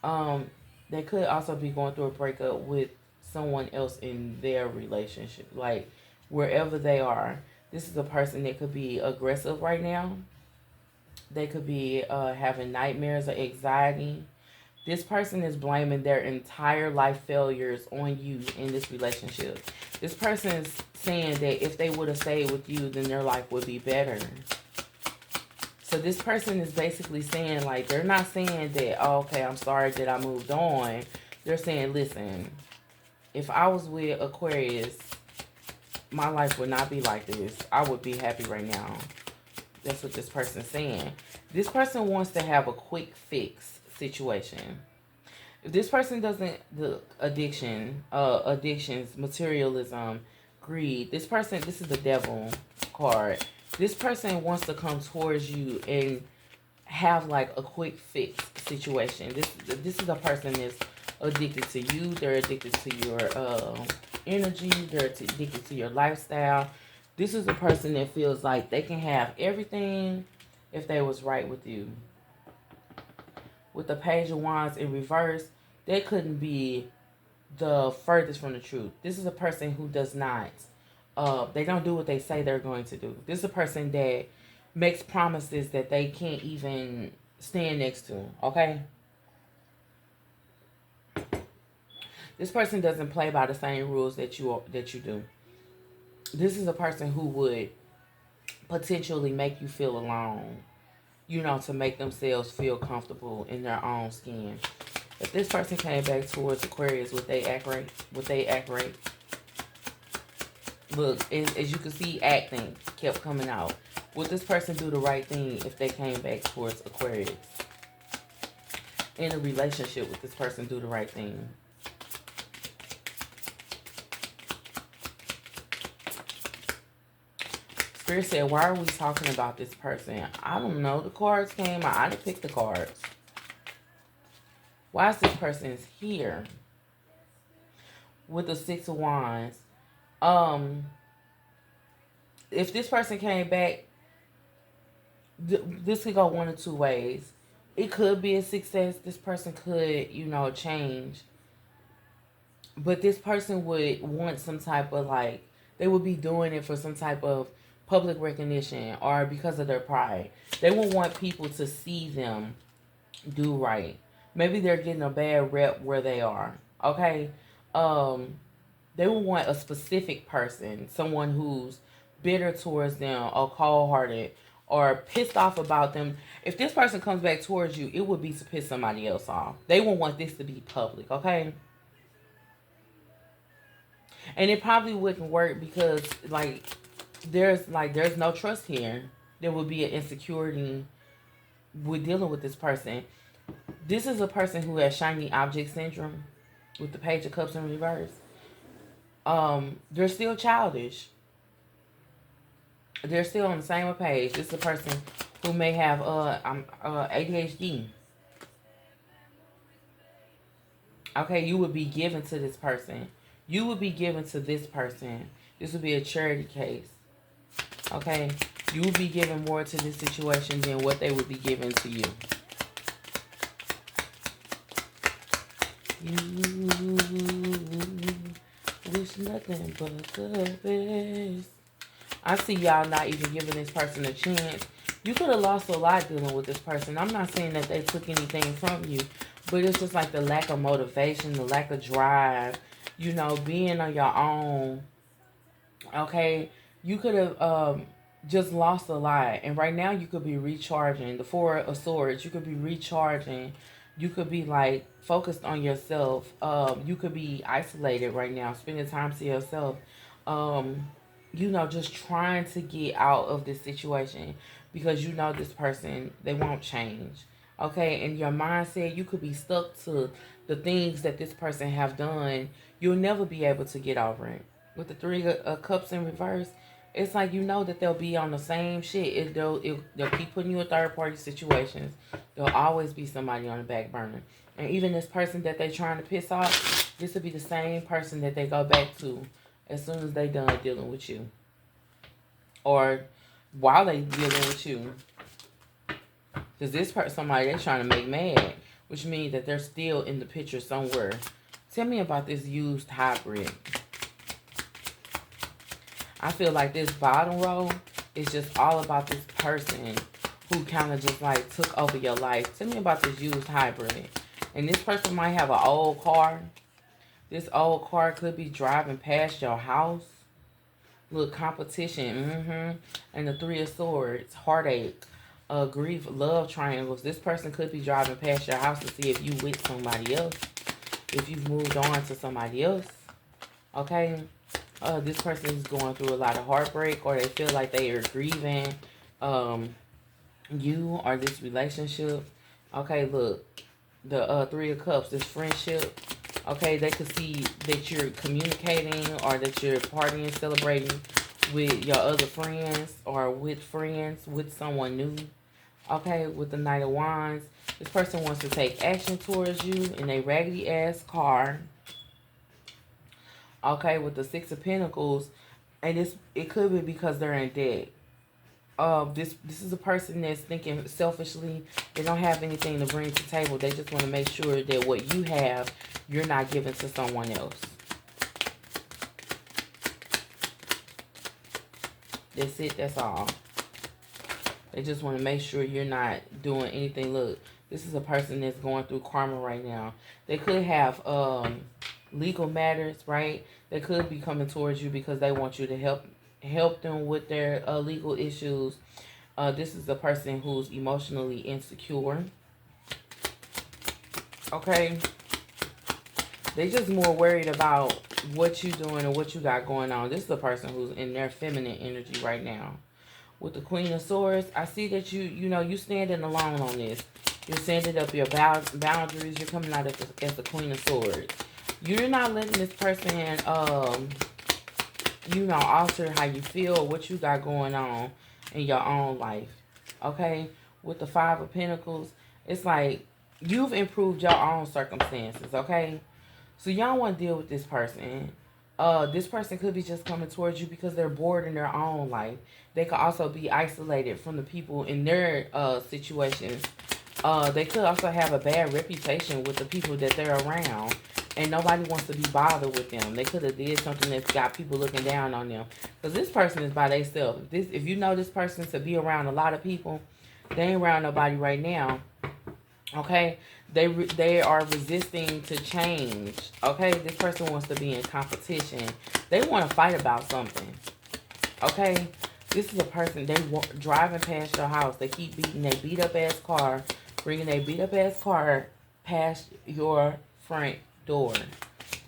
Um they could also be going through a breakup with someone else in their relationship. Like wherever they are. This is a person that could be aggressive right now. They could be having nightmares or anxiety. This person is blaming their entire life failures on you in this relationship. This person is saying that if they would have stayed with you, then their life would be better. So this person is basically saying, like, they're not saying that, oh, okay, I'm sorry that I moved on. They're saying, listen, if I was with Aquarius, my life would not be like this. I would be happy right now. That's what this person's saying. This person wants to have a quick fix situation. If this person doesn't, the addictions, materialism, greed, this is the devil card. This person wants to come towards you and have like a quick fix situation. This is a person that's addicted to you. They're addicted to your energy. They're addicted to your lifestyle. This is a person that feels like they can have everything if they was right with you. With the Page of Wands in reverse, they couldn't be the furthest from the truth. This is a person who does not, they don't do what they say they're going to do. This is a person that makes promises that they can't even stand next to, okay? This person doesn't play by the same rules that you do. This is a person who would potentially make you feel alone, to make themselves feel comfortable in their own skin. If this person came back towards Aquarius, would they act right? Look, as you can see, acting kept coming out. Would this person do the right thing if they came back towards Aquarius? In a relationship, would this person do the right thing? Spirit said, why are we talking about this person? I don't know. The cards came out. I didn't pick the cards. Why is this person here? With the Six of Wands. If this person came back, this could go one of two ways. It could be a success. This person could, change. But this person would want some type of they would be doing it for some type of public recognition or because of their pride. They would want people to see them do right. Maybe they're getting a bad rep where they are. Okay? They would want a specific person, someone who's bitter towards them or cold-hearted or pissed off about them. If this person comes back towards you, it would be to piss somebody else off. They would want this to be public, okay? And it probably wouldn't work because there's no trust here. There would be an insecurity with dealing with this person. This is a person who has shiny object syndrome with the Page of Cups in reverse. They're still childish. They're still on the same page. This is a person who may have ADHD. Okay, you would be given to this person. You would be given to this person. This would be a charity case. Okay? You would be given more to this situation than what they would be given to you. You wish nothing but the best. I see y'all not even giving this person a chance. You could have lost a lot dealing with this person. I'm not saying that they took anything from you, but it's just like the lack of motivation, the lack of drive, being on your own. Okay? You could have just lost a lot. And right now you could be recharging. The Four of Swords, you could be recharging. You could be focused on yourself. You could be isolated right now, spending time to yourself. Just trying to get out of this situation because this person, they won't change. Okay, and your mindset, you could be stuck to the things that this person have done. you'll never be able to get over it. With the three of cups in reverse, it's like you know that they'll be on the same shit. They'll keep putting you in third party situations. There'll always be somebody on the back burner. And even this person that they're trying to piss off, this will be the same person that they go back to as soon as they done dealing with you. Or while they dealing with you. Because this person, somebody they're trying to make mad. Which means that they're still in the picture somewhere. Tell me about this used hybrid. I feel like this bottom row is just all about this person who kind of just like took over your life. Tell me about this used hybrid. And this person might have an old car. This old car could be driving past your house. Look, competition. And the Three of Swords, heartache, grief, love triangles. This person could be driving past your house to see if you with somebody else. If you've moved on to somebody else. Okay. This person is going through a lot of heartbreak, or they feel like they are grieving you or this relationship. Okay, look. The Three of Cups, this friendship. Okay, they could see that you're communicating or that you're partying, celebrating with your other friends or with friends, with someone new. Okay, with the Knight of Wands. This person wants to take action towards you in a raggedy ass car. Okay, with the Six of Pentacles. And it could be because they're in debt. This is a person that's thinking selfishly. They don't have anything to bring to the table. They just want to make sure that what you have, you're not giving to someone else. That's it. That's all. They just want to make sure you're not doing anything. Look, this is a person that's going through karma right now. They could have legal matters, right? They could be coming towards you because they want you to help them with their legal issues. This is a person who's emotionally insecure. Okay. They just more worried about what you doing and what you got going on. This is a person who's in their feminine energy right now. With the Queen of Swords, I see that you standing alone on this. You're standing up your boundaries. You're coming out as the Queen of Swords. You're not letting this person, alter how you feel or what you got going on in your own life. Okay? With the Five of Pentacles, it's like you've improved your own circumstances. Okay? So y'all want to deal with this person. This person could be just coming towards you because they're bored in their own life. They could also be isolated from the people in their situations. They could also have a bad reputation with the people that they're around. And nobody wants to be bothered with them. They could have did something that's got people looking down on them. Because this person is by themselves. If you know this person to be around a lot of people, they ain't around nobody right now. Okay? They are resisting to change. Okay? This person wants to be in competition. They want to fight about something. Okay? This is a person, they driving past your house. They keep beating their beat up ass car. Bringing their beat up ass car past your front door.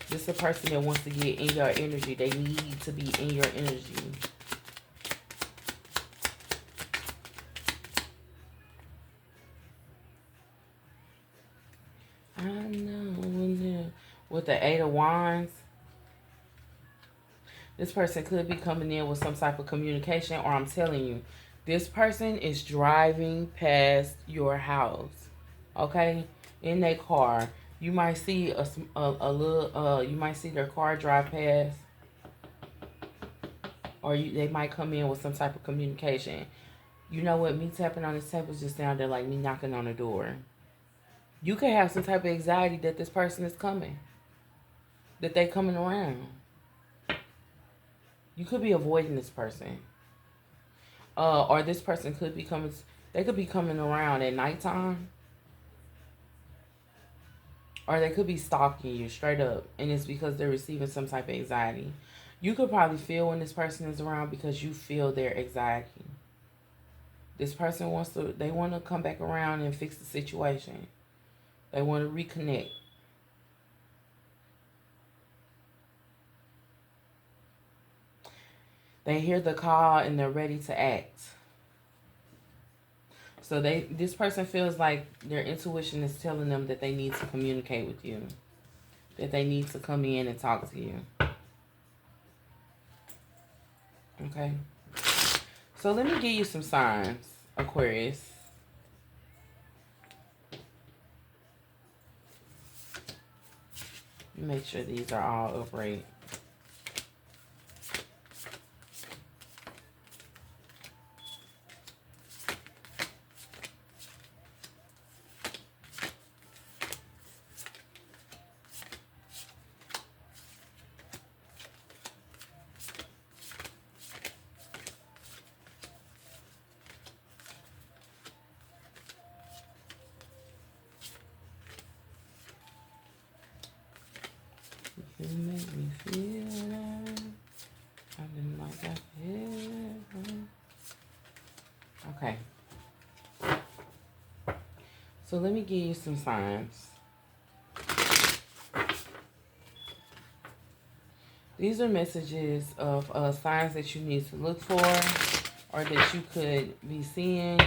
This is a person that wants to get in your energy. They need to be in your energy. I know. With the Eight of Wands, this person could be coming in with some type of communication, or I'm telling you, this person is driving past your house. Okay? In their car. You might see a little, you might see their car drive past. Or they might come in with some type of communication. You know what? Me tapping on this table just sounded like me knocking on the door. You could have some type of anxiety that this person is coming. That they coming around. You could be avoiding this person. Or this person could be coming, they could be coming around at nighttime. Or they could be stalking you straight up. And it's because they're receiving some type of anxiety. You could probably feel when this person is around because you feel their anxiety. This person they want to come back around and fix the situation. They want to reconnect. They hear the call and they're ready to act. So this person feels like their intuition is telling them that they need to communicate with you. that they need to come in and talk to you. Okay. So let me give you some signs, Aquarius. Make sure these are all upright. You make me feel like I've been like that. Okay. So let me give you some signs. These are messages of signs that you need to look for or that you could be seeing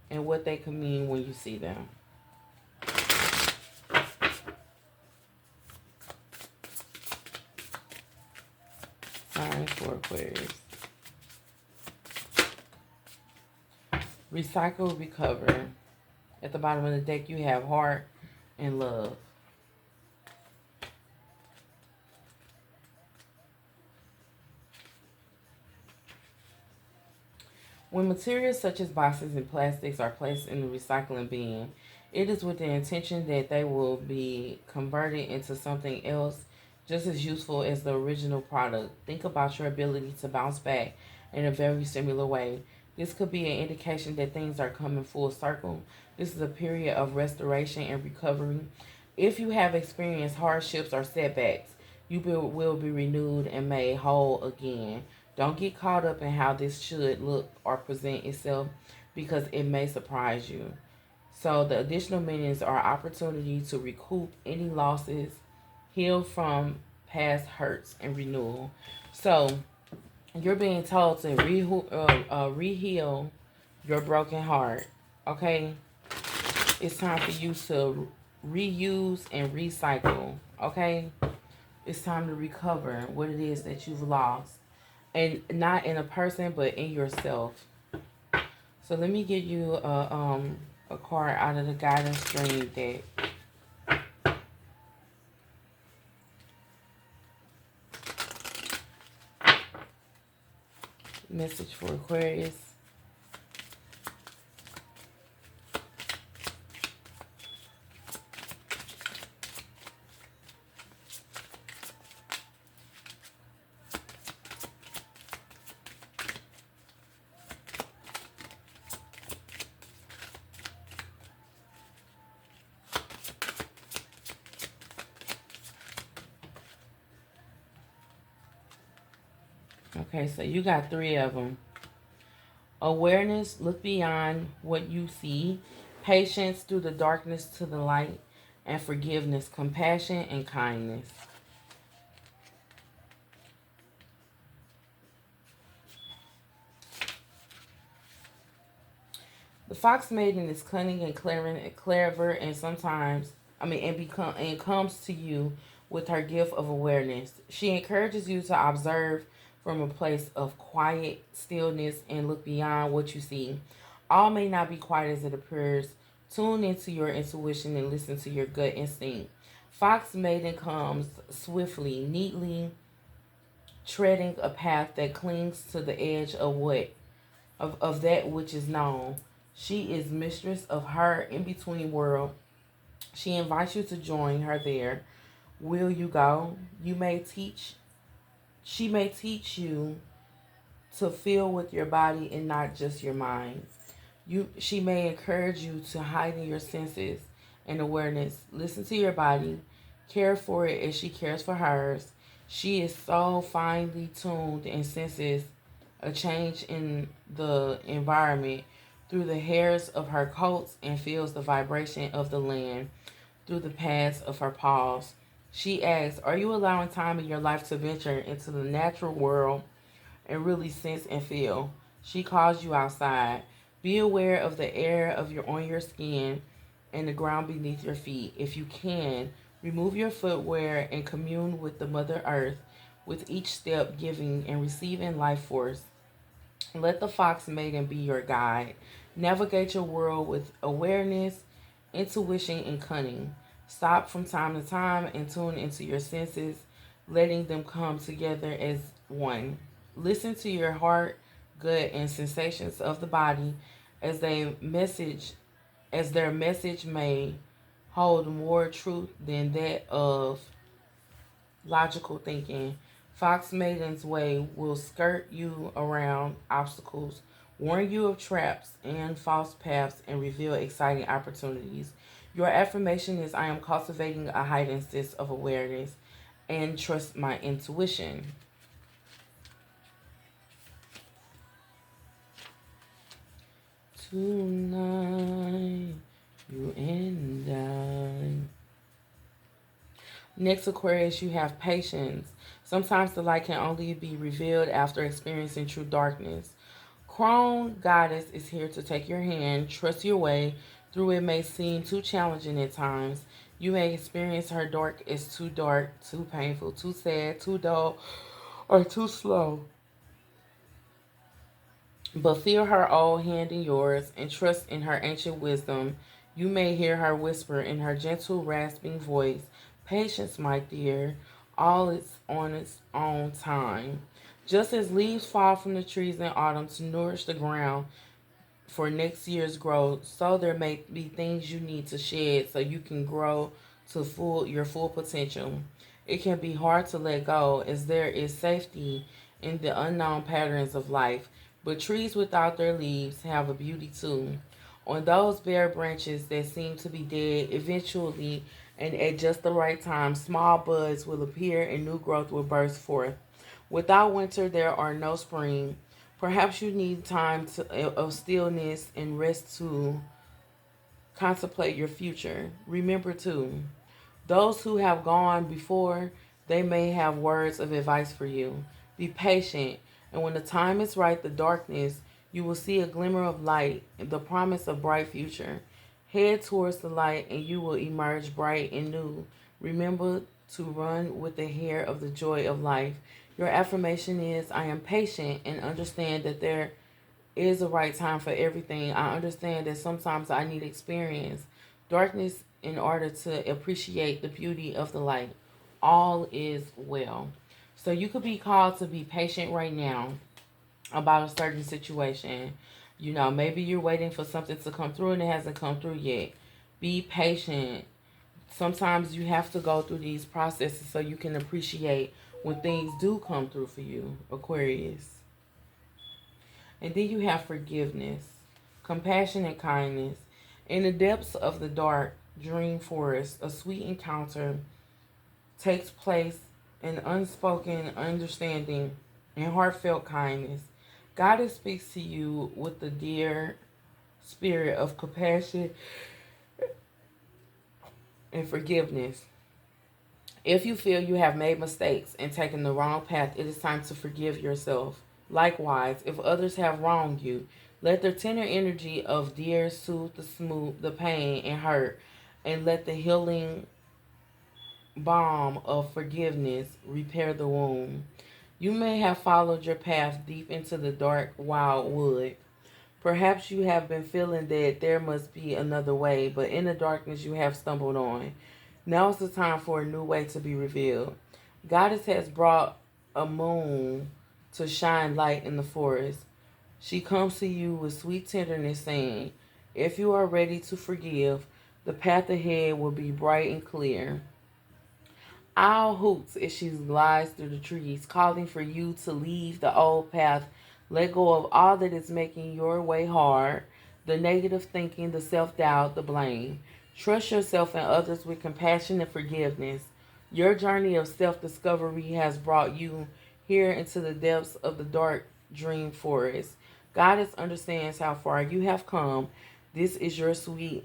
and what they could mean when you see them. Signs for Aquarius. Recycle, recover. At the bottom of the deck, you have heart and love. When materials such as boxes and plastics are placed in the recycling bin, it is with the intention that they will be converted into something else just as useful as the original product. Think about your ability to bounce back in a very similar way. This could be an indication that things are coming full circle. This is a period of restoration and recovery. If you have experienced hardships or setbacks, you will be renewed and made whole again. Don't get caught up in how this should look or present itself because it may surprise you. So the additional meanings are opportunity to recoup any losses, heal from past hurts, and renewal. So you're being told to re-heal your broken heart. Okay? It's time for you to reuse and recycle. Okay? It's time to recover what it is that you've lost. And not in a person, but in yourself. So let me give you a card out of the Guidance Stream deck. Message for Aquarius. Okay, so you got 3 of them. Awareness, look beyond what you see. Patience, through the darkness to the light. And forgiveness, compassion, and kindness. The fox maiden is cunning and clever, and sometimes, and comes to you with her gift of awareness. She encourages you to observe from a place of quiet stillness and look beyond what you see. All may not be quite as it appears. Tune into your intuition and listen to your gut instinct. Fox maiden comes swiftly, neatly treading a path that clings to the edge of that which is known. She is mistress of her in-between world. She invites you to join her there. Will you go? She may teach you to feel with your body and not just your mind. She may encourage you to heighten your senses and awareness. Listen to your body. Care for it as she cares for hers. She is so finely tuned and senses a change in the environment through the hairs of her coats and feels the vibration of the land through the pads of her paws. She asks, are you allowing time in your life to venture into the natural world and really sense and feel? She calls you outside. Be aware of the air on your skin and the ground beneath your feet. If you can, Remove your footwear and commune with the Mother Earth, with each step giving and receiving life force. Let the fox maiden be your guide. Navigate your world with awareness, intuition, and cunning. Stop from time to time and tune into your senses, letting them come together as one. Listen to your heart, gut, and sensations of the body as they message as their message may hold more truth than that of logical thinking. Fox Maiden's Way will skirt you around obstacles, warn you of traps and false paths, and reveal exciting opportunities. Your affirmation is I am cultivating a heightened sense of awareness and trust my intuition. Tonight, you and I. Next, Aquarius, you have patience. Sometimes the light can only be revealed after experiencing true darkness. Crone Goddess is here to take your hand, trust your way through it may seem too challenging at times. You may experience her dark, too painful, too sad, too dull, or too slow. But feel her old hand in yours and trust in her ancient wisdom. You may hear her whisper in her gentle, rasping voice, patience, my dear, all is on its own time. Just as leaves fall from the trees in autumn to nourish the ground for next year's growth, so there may be things you need to shed so you can grow to your full potential. It can be hard to let go as there is safety in the unknown patterns of life, but trees without their leaves have a beauty too. On those bare branches that seem to be dead, eventually and at just the right time, small buds will appear and new growth will burst forth. Without winter, there are no spring. Perhaps you need time of stillness and rest to contemplate your future. Remember, too, those who have gone before, they may have words of advice for you. Be patient, and when the time is right, the darkness, you will see a glimmer of light, the promise of bright future. Head towards the light, and you will emerge bright and new. Remember to run with the hair of the joy of life. Your affirmation is I am patient and understand that there is a right time for everything. I understand that sometimes I need experience, darkness, in order to appreciate the beauty of the light. All is well. So you could be called to be patient right now about a certain situation. You know, maybe you're waiting for something to come through and it hasn't come through yet. Be patient. Sometimes you have to go through these processes so you can appreciate when things do come through for you, Aquarius. And then you have forgiveness, compassion, and kindness. In the depths of the dark dream forest, a sweet encounter takes place, an unspoken understanding and heartfelt kindness. God speaks to you with the dear spirit of compassion and forgiveness. If you feel you have made mistakes and taken the wrong path, it is time to forgive yourself. Likewise, if others have wronged you, let their tender energy of dear soothe the pain and hurt, and let the healing balm of forgiveness repair the wound. You may have followed your path deep into the dark wild wood. Perhaps you have been feeling that there must be another way, but in the darkness you have stumbled on. Now is the time for a new way to be revealed. Goddess has brought a moon to shine light in the forest. She comes to you with sweet tenderness, saying, if you are ready to forgive, the path ahead will be bright and clear. Owl hoots as she glides through the trees, calling for you to leave the old path, let go of all that is making your way hard, the negative thinking, the self doubt, the blame. Trust yourself and others with compassion and forgiveness. Your journey of self discovery has brought you here into the depths of the dark dream forest. Goddess understands how far you have come. This is your sweet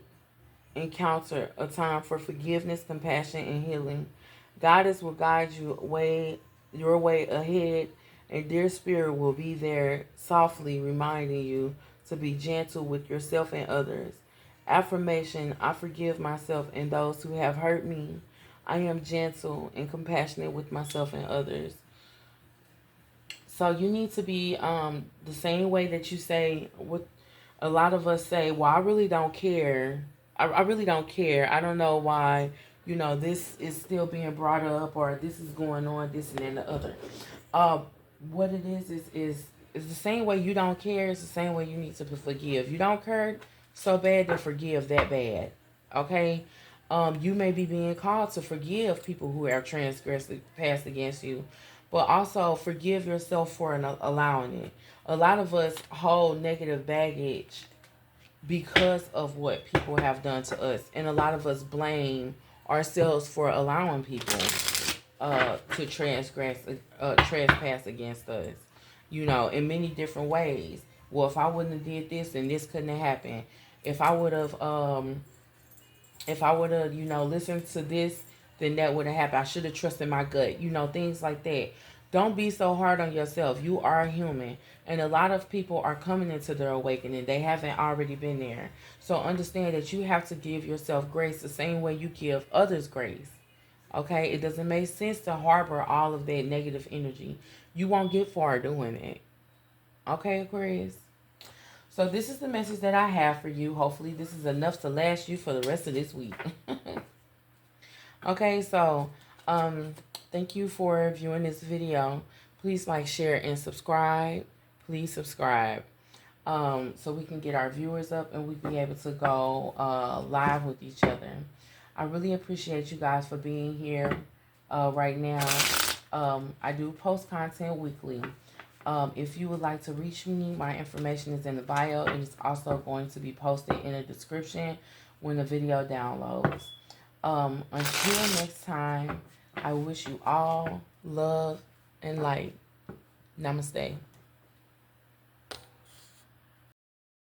encounter, a time for forgiveness, compassion, and healing. Goddess will guide your way ahead, and dear spirit will be there softly reminding you to be gentle with yourself and others. Affirmation, I forgive myself and those who have hurt me. I am gentle and compassionate with myself and others. So you need to be the same way that you say what a lot of us say, well, I really don't care. I really don't care. I don't know why, this is still being brought up or this is going on, this and then the other. Uh, what it is the same way you don't care, it's the same way you need to forgive. You don't care so bad to forgive that bad. Okay? You may be being called to forgive people who have transgressed past against you, but also forgive yourself for allowing it. A lot of us hold negative baggage because of what people have done to us, and a lot of us blame ourselves for allowing people to trespass against us, in many different ways. Well, if I wouldn't have did this, then this couldn't have happened. If I would have listened to this, then that would have happened. I should have trusted my gut, things like that. Don't be so hard on yourself. You are human. And a lot of people are coming into their awakening. They haven't already been there. So understand that you have to give yourself grace the same way you give others grace. Okay? It doesn't make sense to harbor all of that negative energy. You won't get far doing it. Okay, Aquarius? So this is the message that I have for you. Hopefully this is enough to last you for the rest of this week. Okay, so thank you for viewing this video. Please like, share, and subscribe. Please subscribe so we can get our viewers up and we be able to go live with each other. I really appreciate you guys for being here right now. I do post content weekly. If you would like to reach me, my information is in the bio, and it's also going to be posted in the description when the video downloads. Until next time, I wish you all love and light. Namaste.